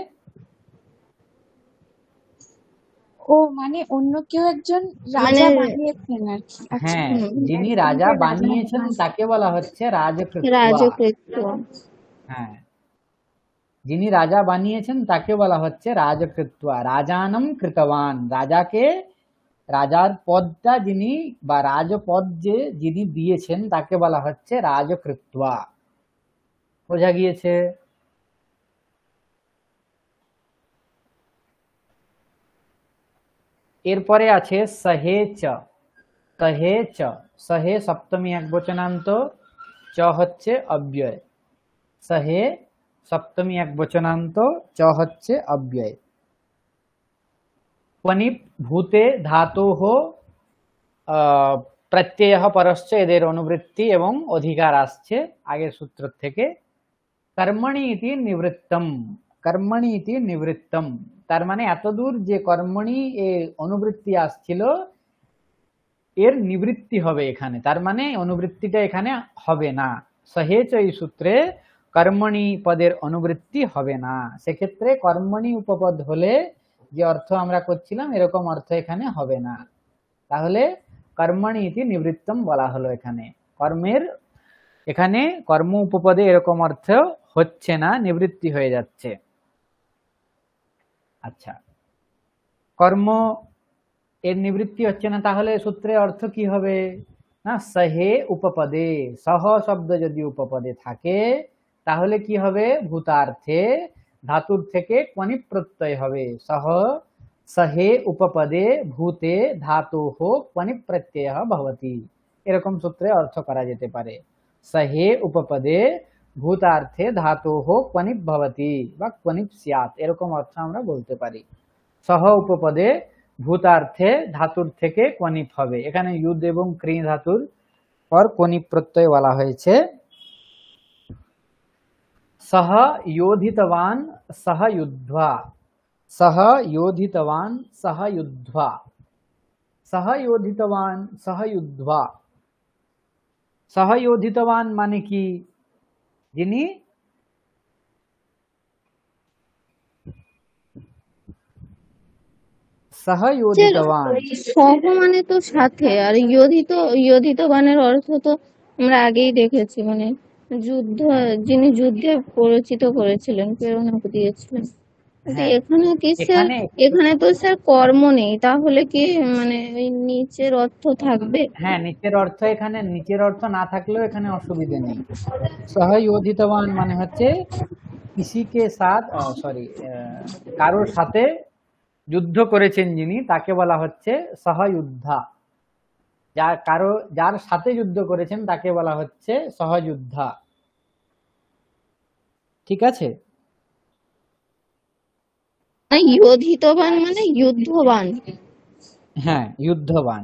ও মানে অন্য কেউ একজন মানে রাজা বানিয়েছেন আর কি। আচ্ছা। হ্যাঁ, যিনি রাজা একজনকে রাজা বানিয়েছেন তাকে বলা হচ্ছে রাজকৃত্বা। রাজকৃত্য। হ্যাঁ, যিনি রাজা বানিয়েছেন তাকে বলা হচ্ছে রাজকৃত্বা। রাজানম কৃতবান, রাজাকে রাজার পদটা যিনি বা রাজপদ যে যিনি দিয়েছেন তাকে বলা হচ্ছে রাজকৃত্বা। বোঝা গিয়েছে? এরপরে আছে সহে চ। সহে চ, সহে সপ্তমী একবচনান্ত, চ হচ্ছে অব্যয়। সহে সপ্তমী একবচনান্ত, চ হচ্ছে অব্যয়। ক্বনিপ ভূতে ধাতোঃ প্রত্যয় পরশ্চ এদের অনুবৃত্তি এবং অধিকার আসছে আগের সূত্র থেকে। কর্মণি ইতি নিবৃত্তম, কর্মণি ইতি নিবৃত্তম, তার মানে এতদূর যে কর্মণি এ অনুবৃত্তি আসছিল এর নিবৃত্তি হবে এখানে, তার মানে অনুবৃত্তিটা এখানে হবে না। সহেচ এই সূত্রে কর্মণি পদের অনুবৃত্তি হবে না, সেক্ষেত্রে কর্মণি উপপদ হলে যে অর্থ আমরা করছিলাম এরকম অর্থ এখানে হবে না। তাহলে কর্মণি ইতি নিবৃত্তম বলা হলো এখানে, কর্মের এখানে কর্ম উপপদে এরকম অর্থ হচ্ছে না, নিবৃত্তি হয়ে যাচ্ছে। আচ্ছা, কর্ম এর নিবৃত্তি হচ্ছে না, তাহলে সূত্রের অর্থ কি হবে? না, সহে উপপদে, সহ শব্দ যদি উপপদে থাকে তাহলে কি হবে? ভূতার্থে ধাতুর থেকে ক্বনিপ প্রত্যয় হবে। সহ সহে উপপদে ভূতে ধাতোঃ ক্বনিপ প্রত্যয় ভবতি, এরকম সূত্রে অর্থ করা যেতে পারে। সহে উপপদে ভূতার্থে ধাতোঃ ক্বনিপ ভবতি বা ক্বনিপ স্যাৎ, এরকম অর্থ আমরা বলতে পারি। সহ উপপদে ভূতার্থে ধাতুর থেকে ক্বনিপ হবে, এখানে ইউদ এবং ক্রি ধাতুর পর ক্বনিপ প্রত্যয় বলা হয়েছে। সহ যোধিতবান সহ যুদ্ধা, সহ যোধিতবান সহ যুদ্ধা, সহ যোধিতবান সহ যুদ্ধা। সহ যোধিতবান মানে কি? যিনি সহ যোধিতবান, সহ মানে তো সাথে, আর যোধিত, যোধিত বানের অর্থ তো আমরা আগেই দেখেছি, মানে যুদ্ধ, যিনি যুদ্ধে পরিচিত করেছিলেন, প্রেরণা দিয়েছিলেন। কিন্তু হ্যাঁ এখানে কি স্যার, এখানে এখানে তো স্যার কর্ম নেই, তাহলে কি মানে ওই নিচের অর্থ থাকবে? হ্যাঁ, নিচের অর্থ, এখানে নিচের অর্থ না থাকলেও এখানে অসুবিধে নেই। সহযোধিতবান মানে হচ্ছে কিসিকে সাথ, সরি, কারোর সাথে যুদ্ধ করেছেন যিনি তাকে বলা হচ্ছে সহযুদ্ধা। যার সাথে যুদ্ধ করেছেন তাকে বলা হচ্ছে সহযুদ্ধা। ঠিক আছে? যোধিতবান মানে যুদ্ধবান। হ্যাঁ, যুদ্ধবান,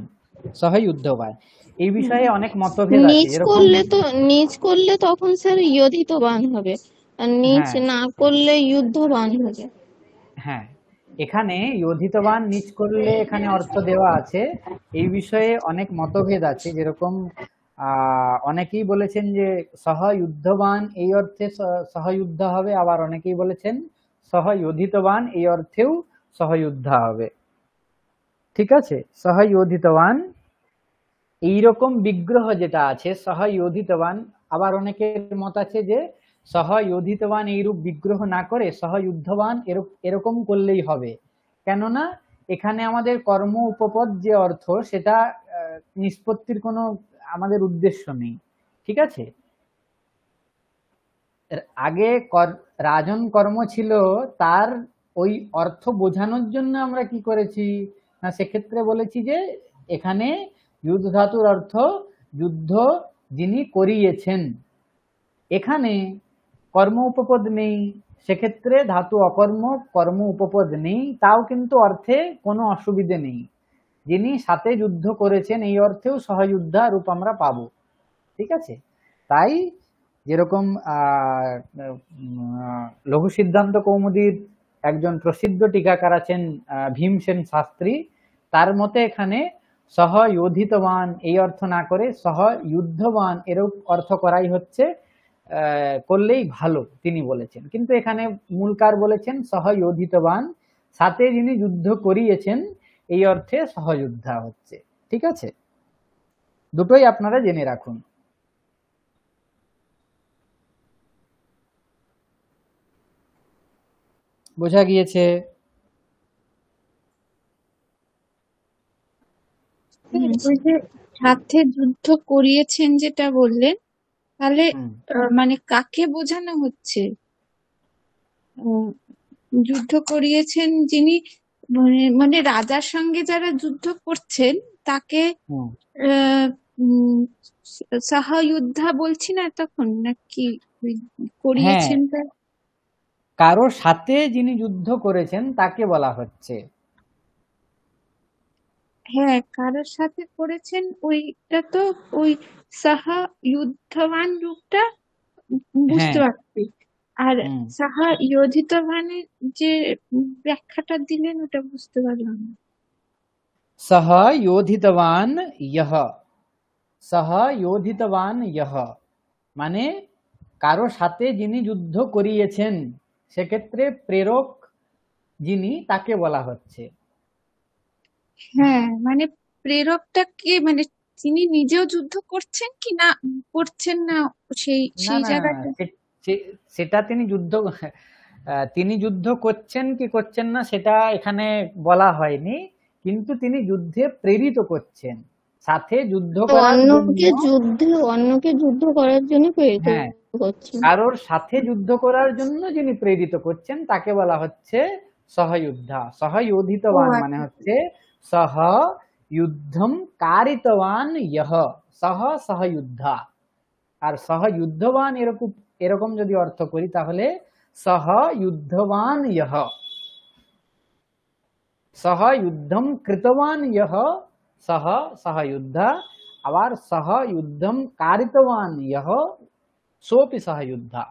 সহযুদ্ধবান। এই বিষয়ে অনেক মতভেদ আছে, নিচ এরকম। করলে তো, নিচ করলে তখন স্যার যোধিতবান হবে, আর নিচ হ্যাঁ না করলে যুদ্ধবান হবে। হ্যাঁ, এখানে যোধিতবান নিচ করলে এখানে অর্থ দেওয়া আছে, এই বিষয়ে অনেক মতভেদ আছে। যেরকম অনেকেই বলেছেন যে সহযুদ্ধবান এই অর্থে সহযুদ্ধ হবে, আবার অনেকেই বলেছেন সহযোধিতবান এই অর্থেও সহযুদ্ধা হবে। ঠিক আছে, সহযোধিতবান এইরকম বিগ্রহ যেটা আছে সহযোধিতবান, আবার অনেকের মত আছে যে সহযোধিতবান এইরূপ বিগ্রহ না করে সহযুদ্ধবান এরকম করলেই হবে। কেননা এখানে আমাদের কর্ম উপপদ যে অর্থ সেটা নিষ্পত্তির কোনো আমাদের উদ্দেশ্য নেই। ঠিক আছে, আগে রাজন কর্ম ছিল, তার ওই অর্থ বোঝানোর জন্য আমরা কি করেছি না, সেক্ষেত্রে বলেছি যে এখানে যুদ্ধ ধাতুর অর্থ যুদ্ধ যিনি করিয়েছেন। এখানে কর্ম উপপদ নেই, সেক্ষেত্রে ধাতু অকর্ম কর্ম উপপদ নেই, তাও কিন্তু অর্থে কোনো অসুবিধে নেই। যিনি সাথে যুদ্ধ করেছেন এই অর্থেও সহযুদ্ধা রূপ আমরা পাবো। ঠিক আছে, তাই যেরকম লঘু সিদ্ধান্ত কৌমুদীর একজন প্রসিদ্ধ টিকাকার আছেন ভীমসেন শাস্ত্রী, তার মতে এখানে সহযোধিতবান এই অর্থ না করে সহযুদ্ধবান এরূপ অর্থ করাই হচ্ছে করলেই ভালো তিনি বলেছেন। কিন্তু এখানে মূলকার বলেছেন সহযোধিতবান, সাথে যিনি যুদ্ধ করিয়েছেন এই অর্থে সহযোদ্ধা হচ্ছে। ঠিক আছে, দুটোই আপনারা জেনে রাখুন। বোঝা গিয়েছে? ওই যে সাথে যুদ্ধ করিয়েছেন যেটা বললেন, তাহলে মানে কাকে বোঝানো হচ্ছে? যুদ্ধ করিয়েছেন যিনি, মানে রাজার সঙ্গে যারা যুদ্ধ করছেন তাকে সহযুদ্ধা বলছি না তখন, নাকি করিয়েছেন? কারোর সাথে যিনি যুদ্ধ করেছেন তাকে বলা হচ্ছে। হ্যাঁ, কারোর সাথে করেছেন ওইটা তো ওই সহযুদ্ধবান রূপটা বুঝতে পারছি। আর সহযোধিতবানের যে ব্যাখ্যাটা দিলেন ওটা বুঝতে পারলাম না। সহযোধিতবান ইহ, সহযোধিতবান ইহ মানে কারো সাথে যিনি যুদ্ধ করিয়েছেন, সেক্ষেত্রে প্রেরক যিনি তাকে বলা হচ্ছে। হ্যাঁ, মানে প্রেরকটা কে, মানে তিনি নিজেও যুদ্ধ করছেন কি না করছেন না সেই জায়গাটা? সেটা তিনি যুদ্ধ করছেন কি করছেন না সেটা এখানে বলা হয়নি, কিন্তু তিনি যুদ্ধে প্রেরিত করছেন, সাথে যুদ্ধ করার অন্যকে যুদ্ধ করার জন্য প্রেরিত করছেন। কারোর সাথে যুদ্ধ করার জন্য যিনি প্রেরিত করছেন তাকে বলা হচ্ছে সহযুদ্ধা। সহযোধিতবান মানে হচ্ছে সহ যুদ্ধম কারিতবান ইহ, সহযুদ্ধা। আর সহযুদ্ধবান এরকম যদি অর্থ করি তাহলে সহযুদ্ধবান ইহ, সহযুদ্ধম কৃতবান ইহ সহযুদ্ধা, আবার সহযুদ্ধম কারিতবান ইহ সোপি সহযুদ্ধা।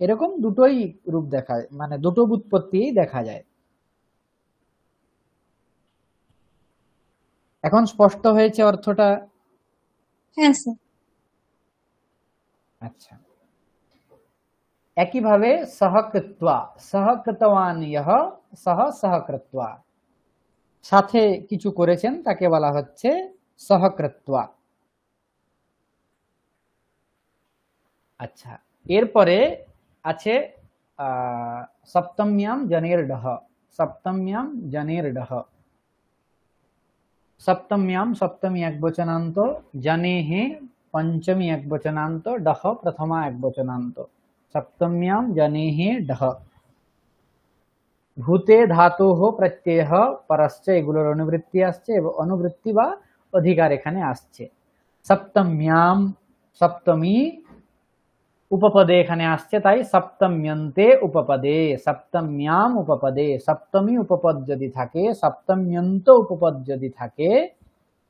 এরকম দুটোই রূপ দেখা যায়, মানে দুটো ব্যুৎপত্তি দেখা যায়। এখন স্পষ্ট হয়েছে অর্থটা? হ্যাঁ স্যার। আচ্ছা, একইভাবে সহকৃত্বা, সহকৃতবান ইহ সহকৃত্বা, সাথে কিছু করেছেন তাকে বলা হচ্ছে সহকৃত্বা। আচ্ছা, এরপরে আছে সপ্তম্যাম জনের ডহ, সপ্তম্যাম জনের ডহ। সপ্তম্যাম সপ্তমী একবচনান্ত, জনেহে পঞ্চমী একবচনান্ত, ডহ প্রথমা একবচনান্ত। সপ্তম্যাম জনেহে ডহ। ভূতে ধাতোহ প্রত্যয় পরশ্চ, এগুলোর অনুবৃত্তি আসছে এবং অনুবৃত্তি বা অধিকার এখানে আসছে। সপ্তম্যাম সপ্তমী উপপদে এখানে আসছে, তাই সপ্তম্যন্তে উপপদে, সপ্তম্যাম উপপদে। সপ্তমী উপপদ যদি থাকে, সপ্তম্যন্ত উপপদ যদি থাকে,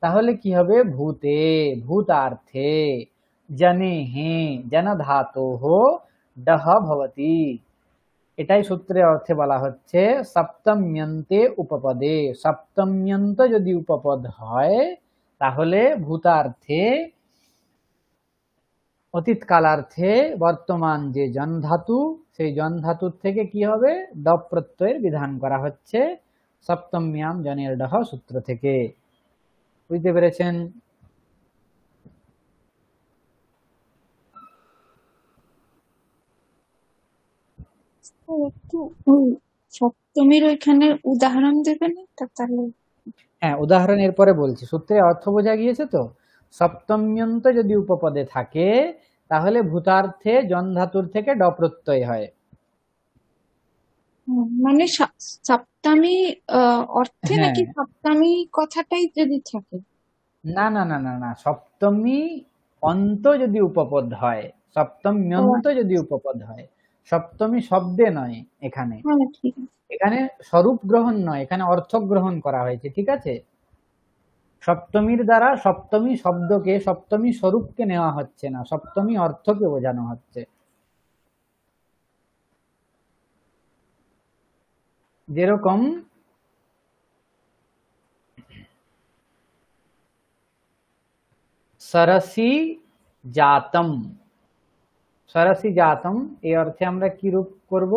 তাহলে কি হবে? ভূতে ভূতার্থে, জনেহে জন ধাতোহ ডহ ভবতি। এটাই সূত্রের অর্থে বলা হচ্ছে সপ্তম্যন্তে উপপদে। সপ্তম্যন্ত যদি উপপদ হয় তাহলে ভূতার্থে অতীত কালার্থে বর্তমান যে জন ধাতু, সেই জন ধাতুর থেকে কি হবে, ড প্রত্যয়ের বিধান করা হচ্ছে সপ্তম্যাম জনের ডহ সূত্র থেকে। বুঝতে পেরেছেন? একটু ওই সপ্তমীর ওইখানে উদাহরণ দেবেন একটা তাহলে। হ্যাঁ, উদাহরণ এরপরে বলছি। সূত্রে অর্থ বোঝা গিয়েছে তো? সপ্তম্যন্ত যদি উপপদে থাকে তাহলে ভূতার্থে জন ধাতুর থেকে ড প্রত্যয় হয়। মানে সপ্তমী অর্থে নাকি হ্যাঁ, সপ্তমী কথাটাই যদি থাকে? না না না না না, সপ্তমী অন্ত যদি উপপদ হয়, সপ্তম্যন্ত যদি উপপদ হয়, সপ্তমী শব্দে নয় এখানে, হ্যাঁ ঠিক আছে। এখানে স্বরূপ গ্রহণ নয়, এখানে অর্থ গ্রহণ করা হয়েছে। ঠিক আছে? সপ্তমীর দ্বারা সপ্তমী শব্দকে, সপ্তমী স্বরূপকে নেওয়া হচ্ছে না, সপ্তমী অর্থকে বোঝানো হচ্ছে। যেরকম সরসি জাতম, সরসি জাতম এই অর্থে আমরা কি রূপ করব?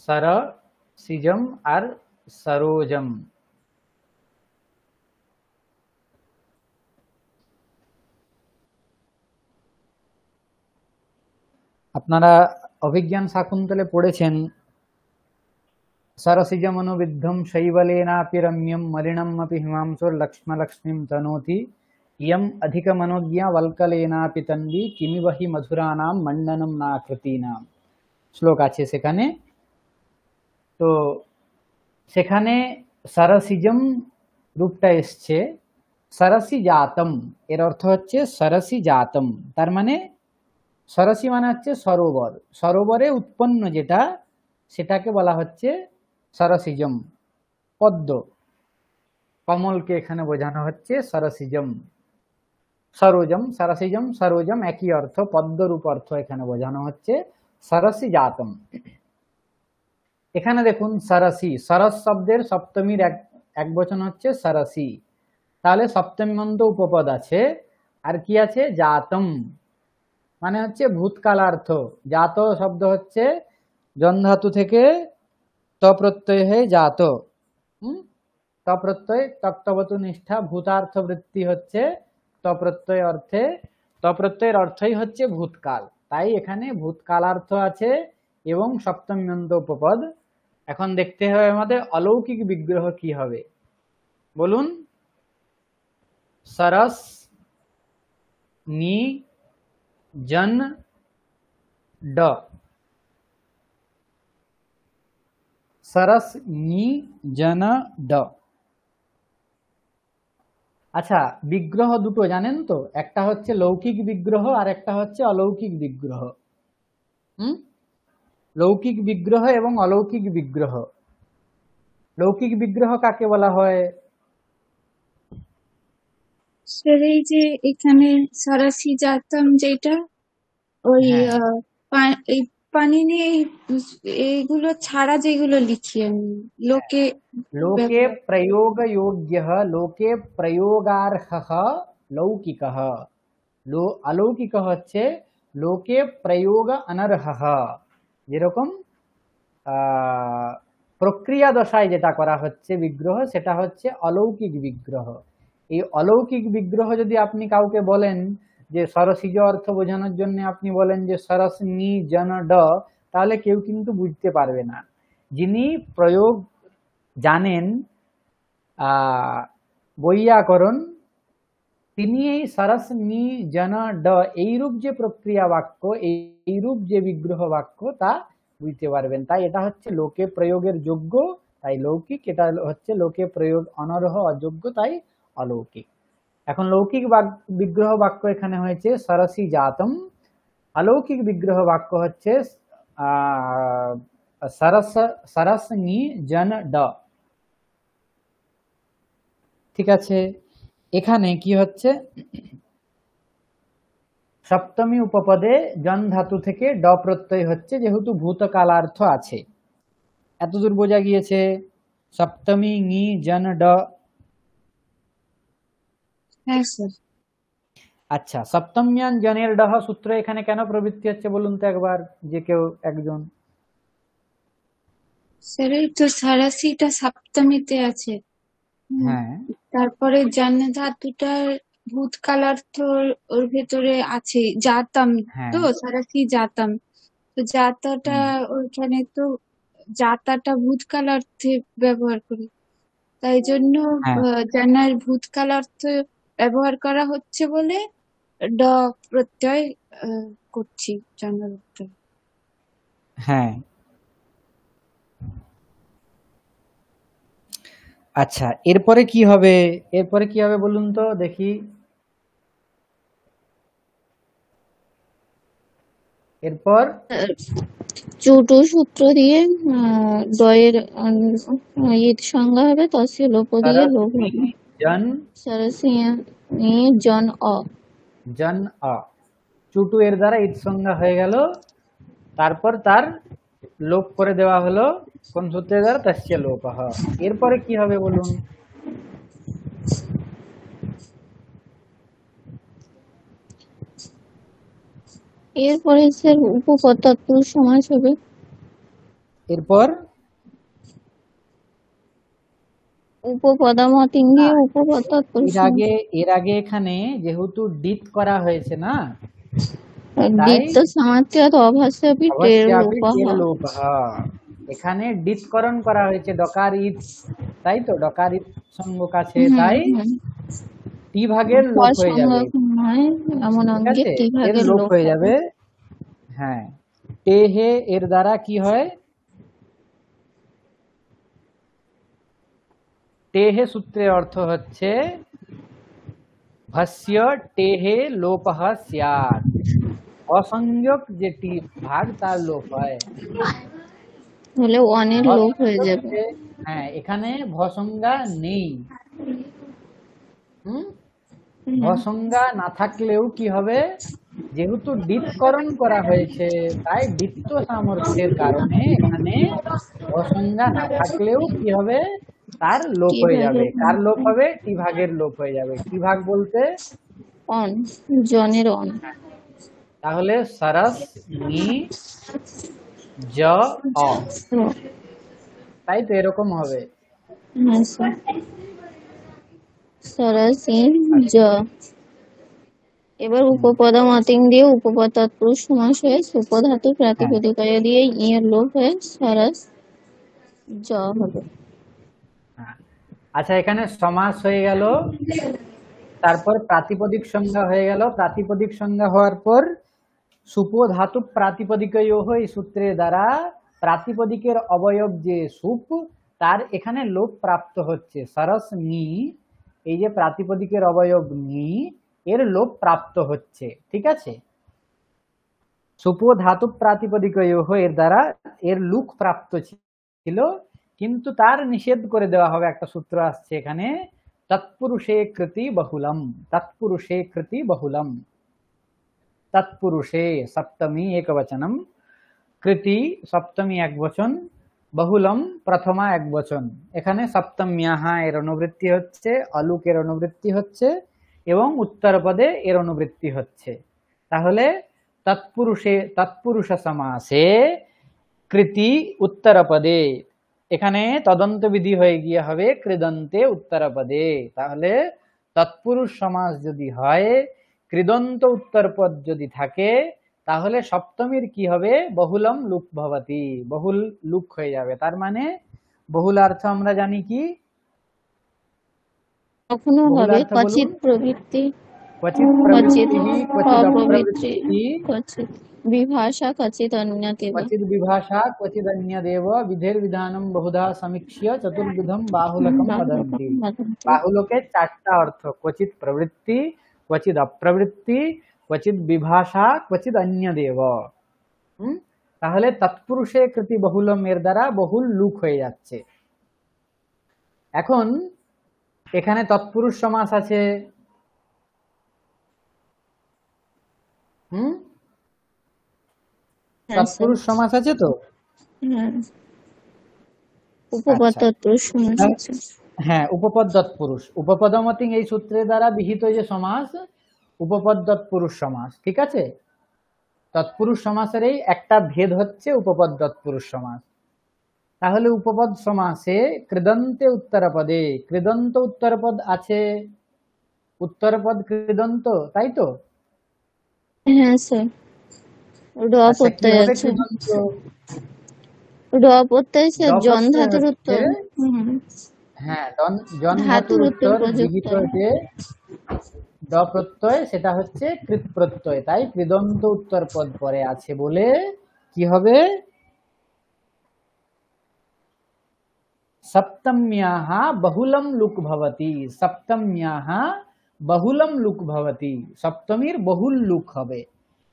সরসিজম আর সরোজম। আপনারা অভিজ্ঞান শাকুন্তলে পড়েছেন सरसिजमनुविद्धं शैवलेनापि रम्यं मलिनमपि हिमांशुर्लक्ष्मलक्ष्मीं तनोति इयम् अधिकमनोज्ञा वल्कलेनापि तन्वी किमिव हि मधुरानां मण्डनं नाकृतीनां। শ্লোক আছে সেখানে। তো সেখানে সরসিজম রূপটা এসছে সরসি জাতম, এর অর্থ হচ্ছে সরসি জাতম, তার মানে সরসি মানে হচ্ছে সরোবর, সরোবরে উৎপন্ন যেটা সেটাকে বলা হচ্ছে সরসিজম। পদ্ম, কমলকে এখানে বোঝানো হচ্ছে সরসিজম। সরোজম, সরসিজম, সরোজম একই অর্থ, পদ্মরূপ অর্থ এখানে বোঝানো হচ্ছে সরসি জাতম। এখানে দেখুন সরসি, সরস শব্দের সপ্তমীর এক বচন হচ্ছে সরসি, তাহলে সপ্তমীমন্ত উপপদ আছে। আর কি আছে? জাতম মানে হচ্ছে ভূতকালার্থ। জাত শব্দ হচ্ছে জন ধাতু থেকে ত প্রত্যয় হয়ে জাত। ত প্রত্যয় তক্তবতু নিষ্ঠা, ভূতার্থ বৃত্তি হচ্ছে ত প্রত্যয় অর্থে, ত প্রত্যয়ের অর্থই হচ্ছে ভূতকাল, তাই এখানে ভূতকালার্থ আছে এবং সপ্তম্যন্ত উপপদ। এখন দেখতে হবে আমাদের অলৌকিক বিগ্রহ কি হবে, বলুন। সরস নি জন ড, সরস নি জন ড। আচ্ছা, বিগ্রহ দুটো জানেন তো? একটা হচ্ছে লৌকিক বিগ্রহ আর একটা হচ্ছে অলৌকিক বিগ্রহ। লৌকিক বিগ্রহ এবং অলৌকিক বিগ্রহ। লৌকিক বিগ্রহ কাকে বলা হয়? স্যার এই যে এখানে সরাসি জাতম যেটা ওই হ্যাঁ, এই পানিনি এইগুলো ছাড়া যেগুলো লিখি আমি লোকে লোকে ব্যবহার। প্রয়োগ যোগ্যः, লোকে প্রয়োগার্হः লৌকিকः। অলৌকিক হচ্ছে লোকে প্রয়োগ অনর্হः। যেরকম প্রক্রিয়া দশায় যেটা করা হচ্ছে বিগ্রহ, সেটা হচ্ছে অলৌকিক বিগ্রহ। এই অলৌকিক বিগ্রহ যদি আপনি কাউকে বলেন যে সরসিজ অর্থ বোঝানোর জন্য আপনি বলেন যে সরস নি জন ড, তাহলে কেউ কিন্তু বুঝতে পারবে না। যিনি প্রয়োগ জানেন, বৈয়াকরণ, তিনি এই সরস নি জন ড এইরূপ যে প্রক্রিয়া বাক্য, এইরূপ যে বিগ্রহ বাক্য তা বুঝতে পারবেন। তাই এটা হচ্ছে লোকে প্রয়োগের যোগ্য, তাই লৌকিক। এটা হচ্ছে লোকে প্রয়োগ অনর্হ অযোগ্য, তাই অলৌকিক। এখন লৌকিক বিগ্রহ বাক্য এখানে হয়েছে সরসি জাতম, অলৌকিক বিগ্রহ বাক্য হচ্ছে সরস নি জন ড। ঠিক আছে? এখানে কি হচ্ছে? সপ্তমী উপপদে জন ধাতু থেকে ড প্রত্যয় হচ্ছে, যেহেতু ভূতকালার্থ আছে। এতদূর বোঝা গিয়েছে? সপ্তমী ঙি জন ড। হ্যাঁ স্যার। আচ্ছা, সপ্তম্যান জনের ডহ সূত্র এখানে কেন প্রবৃত্তি হচ্ছে বলুন তো একবার, যে কেউ একজন। স্যার এই তো সারাসিটা সপ্তমীতে আছে। হ্যাঁ তারপরে জান্নে ধাতুটার ভূতকালার্থ ওর ভেতরে আছে, জাতাম। হ্যাঁ। তো সারাসি জাতাম, তো জাতাটা হুম, ওইখানে তো জাতাটা ভূতকালার্থে ব্যবহার করি, তাই জন্য হ্যাঁ জানার ভূতকালার্থ ব্যবহার করা হচ্ছে বলে ড প্রত্যয় করছি জানার উত্তর। হ্যাঁ। আচ্ছা, এরপরে কি হবে? এরপরে কি হবে বলুন তো দেখি। এরপর চুটু সূত্র দিয়ে ডয়ের ঈদ সংজ্ঞা হবে, তসে লোপ দিয়ে সরস লোপ মি হবে। জন সরসিয়া জন অ। জন অ, চুটু এর দ্বারা ঈদ সংজ্ঞা হয়ে গেল, তারপর তার লোপ করে দেওয়া হলো কোন সূত্রের দ্বারা? তস্য লোপঃ। এরপরে কি হবে বলুন? এরপরে স্যার উপপদ তৎপুরুষ সমাস হবে। এরপর উপপদামতিং না, দিয়ে উপপদ তৎপুরুষ এর আগে এখানে যেহেতু ডিত করা হয়েছে না, তাই দ্বিত্ব সামাত্র্যাৎ অভাস্যাপি টের অবশ্যই লোপঃ। টের লোপঃ। এখানে ডিতকরণ করা হয়েছে ডকার ঈদ, তাই তো ডকার ঈদ সঙ্গ কাছে, তাই টি ভাগের লোপ হয়ে যাবে। সংজ্ঞা নয় এমন ঠিক অঙ্গে আছে, টি এর ভাগের লোপ লোপ হয়ে হবে। যাবে। হ্যাঁ, টে হে এর দ্বারা কি হয়? টে হে সূত্রের অর্থ হচ্ছে ভস্য টেহে লোপঃ স্যাৎ। অসংযোগ যে টি ভাগ তার লোপ হয়। হলে অনের লোপ হয়ে ভসংজ্ঞক যাবে। হ্যাঁ, এখানে ভসংজ্ঞা নেই। হুম, ভসংজ্ঞা না থাকলেও কি হবে? যেহেতু ডিতকরণ করা হয়েছে, তাই ডিত্ব সামর্থ্যের কারণে এখানে ভসংজ্ঞা না থাকলেও কি হবে? তার লোপ টি হয়ে যাবে। ভাগের কার লোপ হবে? টি ভাগের লোপ হয়ে যাবে। টি ভাগ বলতে অন, জনের অন। তাহলে সরস মি জ অ, তাই তো এরকম হবে। হ্যাঁ স্যার। সরাসি জ। এবার হুম, উপপদামতিং দিয়ে উপপদ তৎপুরুষ সমাস হয়ে সুপধাতু হ্যাঁ প্রাতিপদিকায় দিয়ে ইয়ের লোপ হয়ে সরস জ হবে। হ্যাঁ। আচ্ছা, এখানে সমাস হয়ে গেল, তারপর প্রাতিপদিক সংজ্ঞা হয়ে গেল। প্রাতিপদিক সংজ্ঞা হওয়ার পর সুপ ধাতু প্রাতিপদিকয়োঃ এই সূত্রের দ্বারা প্রাতিপদিকের অবয়ব যে সুপ, তার এখানে লোপ প্রাপ্ত হচ্ছে। সরস নি, এই যে প্রাতিপদিকের অবয়ব নি, এর লোপ প্রাপ্ত হচ্ছে। ঠিক আছে, সুপ ধাতু প্রাতিপদিকয়োঃ এর দ্বারা এর লুক প্রাপ্ত ছিল, কিন্তু তার নিষেধ করে দেওয়া হবে। একটা সূত্র আসছে এখানে, তৎপুরুষে কৃতি বহুলম। তৎপুরুষে কৃতি বহুলম, তৎপুরুষে সপ্তমী একবচনম, কৃতি সপ্তমী এক বচন, বহুলম প্রথমা এক বচন। এখানে সপ্তম্যাহা এর অনুবৃত্তি হচ্ছে, অলুকের অনুবৃত্তি হচ্ছে এবং উত্তর পদে এর অনুবৃত্তি হচ্ছে। তাহলে তৎপুরুষে তৎপুরুষ সমাসে কৃতি উত্তর পদে, এখানে তদন্ত বিধি হয়ে গিয়ে হবে কৃদন্তে উত্তর পদে। তাহলে তৎপুরুষ সমাস যদি হয়, কৃদন্ত উত্তর পদ যদি থাকে, তাহলে সপ্তমীর কি হবে? বহুলম লুক ভবতি, বহুল লুক হয়ে যাবে। তার মানে বহুলার্থ আমরা জানি কি? কখনো হবে বহুলার্থ বলুন। ক্বচিৎ প্রবৃত্তি, ক্বচিৎ ক্বচিৎ প্রবৃত্তি, ক্বচিৎ অপ্রবৃত্তি, অপ্রবৃত্তি, ক্বচিৎ বিভাষা, ক্বচিৎ অন্যতেব। क्वचिद् विभाषा क्वचिदन्यदेव विधिर्विधानं बहुधा समीक्ष्य चतुर्विधं बाहुलकं वदन्ति। বাদন্তি। বাহুলকে চারটা অর্থ, ক্বচিৎ প্রবৃত্তি, ক্বচিৎ অপ্রবৃত্তি, ক্বচিৎ বিভাষা, ক্বচিৎ অন্যদেব। তাহলে তৎপুরুষে কৃতি বহুলম এর দ্বারা বহুল লুক হয়ে যাচ্ছে। এখন এখানে তৎপুরুষ সমাস আছে, হুম, হ্যাঁ স্যার। তৎপুরুষ সমাস আছে তো? হ্যাঁ, উপপদ আচ্ছা, তৎপুরুষ সমাস তাহলে- আছে। হ্যাঁ, উপপদ তৎপুরুষ, উপপদমতি এই সূত্রের দ্বারা বিহিত যে সমাস উপপদ তৎপুরুষ সমাস, ঠিক আছে। তৎপুরুষ সমাসের এই একটা ভেদ হচ্ছে উপপদ তৎপুরুষ সমাস। তাহলে উপপদ সমাসে কৃদন্তে উত্তরপদে, কৃদন্ত উত্তরপদ আছে, উত্তরপদ কৃদন্ত, তাই তো? হ্যাঁ স্যার, ড আচ্ছা, কি প্রত্যয় হবে আছে। কৃদন্ত? ড প্রত্যয় ড স্যার জন প্রত্যয় ধাতুর হচ্ছে, উত্তর। হুম, হ্যাঁ, জন ধাতুর ধাতুর উত্তর উত্তর প্রযুক্ত। বিহিত যে ড প্রত্যয়, সেটা হচ্ছে কৃত প্রত্যয়, তাই কৃদন্ত উত্তর পদ পরে আছে বলে কি হবে? সপ্তম্যাহ বহুলম লুক ভবতি, সপ্তম্যাহ বহুলম লুক ভবতি, সপ্তমীর বহুল লুক হবে।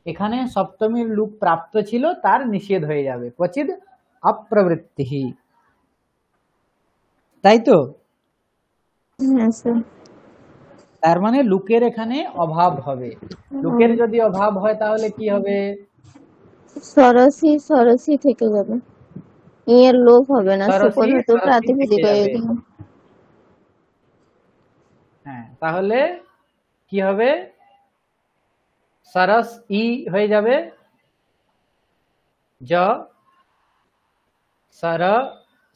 এখানে সপ্তমীর লুক প্রাপ্ত ছিল, তার নিষেধ হয়ে যাবে, ক্বচিদ অপ্রবৃত্তি, তাই তো? হ্যাঁ স্যার। তার মানে লুকের এখানে অভাব হবে। লুকের যদি অভাব হয় তাহলে কি হবে? সরসি সরসি থেকে যাবে, এর লোপ হবে না, সরসি সুপধাতু সরসি থেকে প্রাতিপদিক যাবে। হ্যাঁ, তাহলে কি হবে? সরস ই হয়ে যাবে, জ সর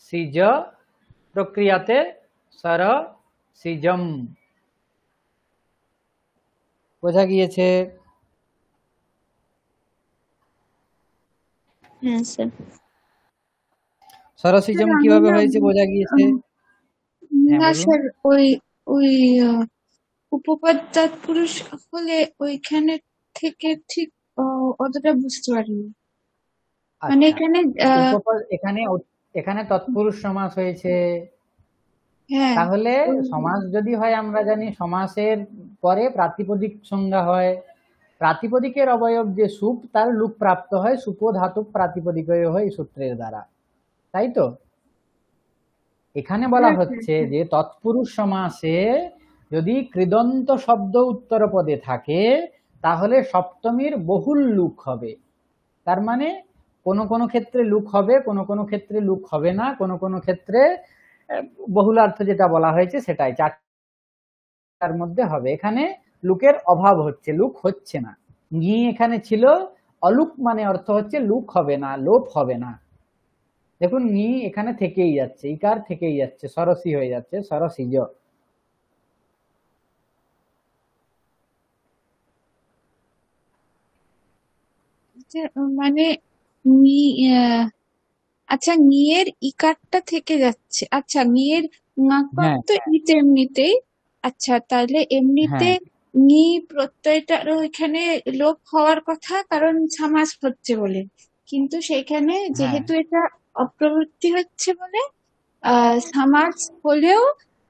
সিজ, প্রক্রিয়াতে সর সিজম। বোঝা গিয়েছে? হ্যাঁ স্যার। স্যার সরসিজম আমি কিভাবে না হয়েছে বোঝা গিয়েছে? হ্যাঁ, না বলুন। স্যার, ওই ওই উপপদ তৎপুরুষ হলে ওইখানে থেকে ঠিক অতটা বুঝতে পারিনি। মানে আচ্ছা, এখানে উপপদ এখানে, এখানে তৎপুরুষ সমাস হয়েছে। হ্যাঁ তাহলে ওই সমাস যদি হয়, আমরা জানি সমাসের পরে প্রাতিপদিক সংজ্ঞা হয়। প্রাতিপদিকের অবয়ব যে সুপ, তার লুক প্রাপ্ত হয়, সুপ ধাতু প্রাতিপদিক হয় এই সূত্রের দ্বারা, তাই তো? এখানে বলা হ্যাঁ হ্যাঁ হচ্ছে হ্যাঁ। যে তৎপুরুষ সমাসে যদি কৃদন্ত শব্দ উত্তর পদে থাকে, তাহলে সপ্তমীর বহুল লুক হবে। তার মানে কোন কোন ক্ষেত্রে লুক হবে, কোন কোন ক্ষেত্রে লুক হবে না, কোন কোন ক্ষেত্রে বহুলার্থ যেটা বলা হয়েছে সেটাই, চারটার মধ্যে হবে। এখানে লুকের অভাব হচ্ছে, লুক হচ্ছে না। ঞি এখানে ছিল, অলুক মানে অর্থ হচ্ছে লুক হবে না, লোপ হবে না। দেখুন, ঞি এখানে থেকেই যাচ্ছে, ইকার থেকেই যাচ্ছে, সরসি হয়ে যাচ্ছে, সরসিজ। আচ্ছা, মানে নি আচ্ছা, নিয়ের ইকারটা থেকে যাচ্ছে। আচ্ছা, নিয়ের হ্যাঁ, মাকড় তো ইতে এমনিতেই। আচ্ছা, তাহলে এমনিতে হ্যাঁ, নি প্রত্যয়টার ওইখানে লোপ হওয়ার কথা, কারণ সমাস হচ্ছে বলে। কিন্তু সেখানে হ্যাঁ, যেহেতু এটা অপ্রবৃত্তি হচ্ছে বলে সমাস হলেও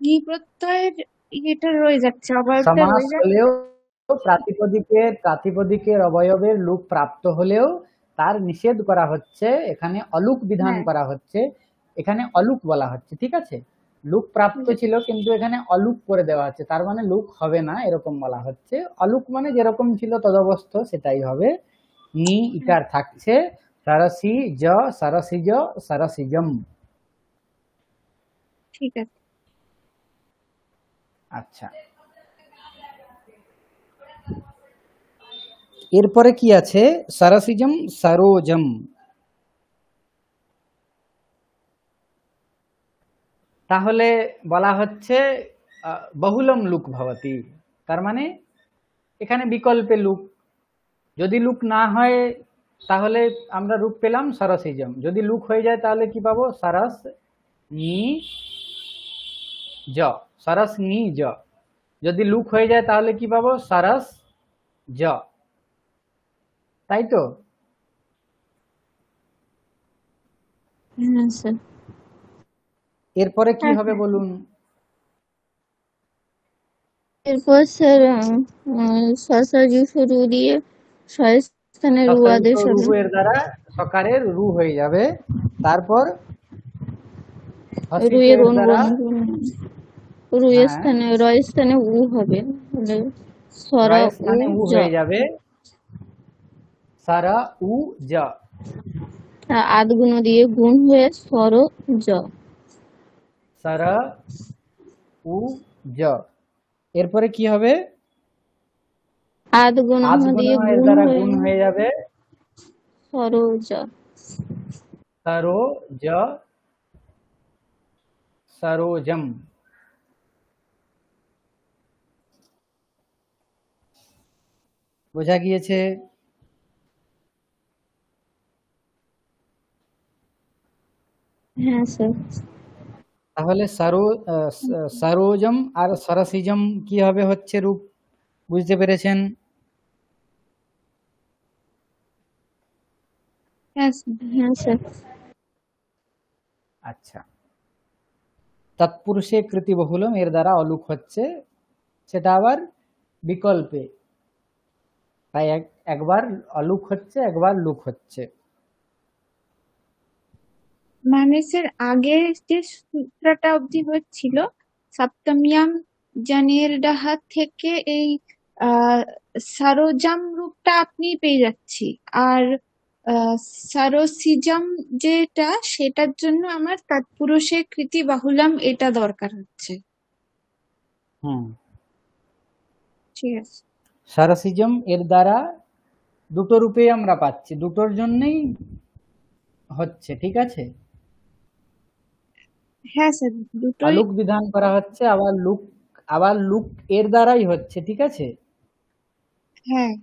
নি প্রত্যয়ের ইয়েটা রয়ে যাচ্ছে, অবয়বটা সমাস রয়ে যাচ্ছে। হলেও, প্রাতিপদিকের অবয়বের লুক প্রাপ্ত হলেও তার নিষেধ করা হচ্ছে, এখানে অলুক বিধান হ্যাঁ, করা হচ্ছে, এখানে অলুক বলা হচ্ছে, ঠিক আছে। লুক প্রাপ্ত ছিল কিন্তু এখানে অলুক করে দেওয়া হচ্ছে, তার মানে লুক হবে না এরকম বলা হচ্ছে। অলুক মানে যেরকম ছিল তদবস্থ সেটাই হবে। নি ইকার থাকছে, সরসি জ সরসিজ সরসিজম। ঠিক আছে। আচ্ছা, এরপরে কি আছে? সরসিজম সরোজম। তাহলে বলা হচ্ছে বহুলম লুক ভবতি, তার মানে এখানে বিকল্পে লুক। যদি লুক না হয় তাহলে আমরা রূপ পেলাম সরসিজম, যদি লুক হয়ে যায় তাহলে কি পাবো? সরস নি জ, সরস নি জ। যদি লুক হয়ে যায় তাহলে কি পাবো? সরস জ, তাই তো? হ্যাঁ স্যার। এরপরে কি হ্যাঁ হবে হ্যাঁ। বলুন? এরপর স্যার সসাজু শুরু দিয়ে স্থানে রু আদেশ রু হবে। এর দ্বারা সকারের রু হয়ে যাবে। তারপর রুয়ের হসিকের দ্বারা, রুয়ের হ্যাঁ, স্থানে রয় স্থানে উ হবে, হলে সরা রয়ের উ স্থানে উ জ। হয়ে যাবে। সর উ জ, আদগুণ দিয়ে গুণ হয়ে সর জ। সর উ জ, এরপরে কি হবে? আদগুণ আদগুণ দিয়ে এর গুণ দ্বারা হয়ে গুণ হয়ে যাবে সর জ। সরো জ, সরোজম। বোঝা গিয়েছে? হ্যাঁ স্যার। তাহলে সরোজম আর সরসিজম কি হবে হচ্ছে রূপ, বুঝতে পেরেছেন? হ্যাঁ স্যার। হ্যাঁ স্যার। আচ্ছা, তৎপুরুষে কৃতি বহুলম এর দ্বারা অলুক হচ্ছে, সেটা আবার বিকল্পে, তাই একবার অলুক হচ্ছে, একবার লুক হচ্ছে। মানে স্যার আগে যে সূত্রটা অবধি হচ্ছিল সপ্তমিয়াম জানের ডাহা থেকে এই আহ সারোজাম রূপটা আপনি পেয়ে যাচ্ছি, আর সারসিজাম যেটা সেটার জন্য আমার তৎপুরুষে কৃতি বাহুলাম এটা দরকার হচ্ছে। হুম, ঠিক আছে। সরসিজম এর দ্বারা দুটো রূপেই আমরা পাচ্ছি, দুটোর জন্যই হচ্ছে, ঠিক আছে। হ্যাঁ স্যার, দুটোই। অলুক বিধান করা হচ্ছে, আবার লুক এর দ্বারাই হচ্ছে, ঠিক আছে। হ্যাঁ,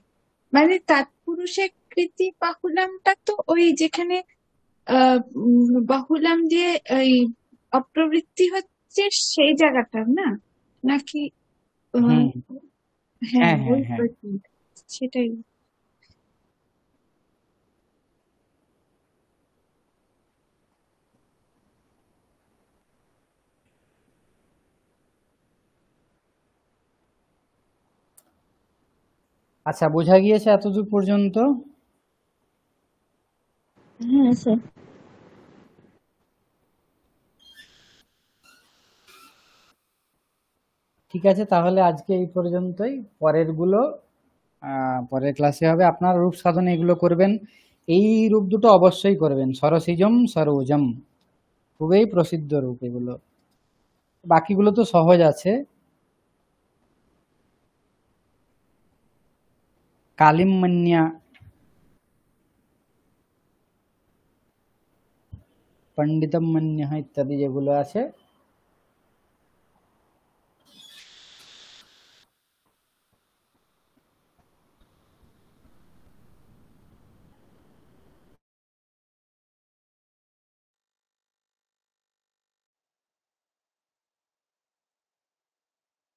মানে তৎপুরুষে কৃতি বাহুলামটা তো ওই যেখানে বাহুলাম দিয়ে ওই অপ্রবৃত্তি হচ্ছে সেই জায়গাটার না, নাকি? আহ, হুম, হ্যাঁ হ্যাঁ হ্যাঁ ওই হ্যাঁ। ওই- সেটাই। আচ্ছা, বোঝা গিয়েছে এতদূর পর্যন্ত? হ্যাঁ স্যার। ঠিক আছে, তাহলে আজকে এই পর্যন্তই। পরের ক্লাসে হবে। আপনার রূপ সাধনে এগুলো করবেন, এই রূপ দুটো অবশ্যই করবেন, সরসিজম সরোজম, খুবই প্রসিদ্ধ রূপ এগুলো। বাকিগুলো তো সহজ আছে। কালিমন্যা, পণ্ডিতমন্যা ইত্যাদি যেগুলো আছে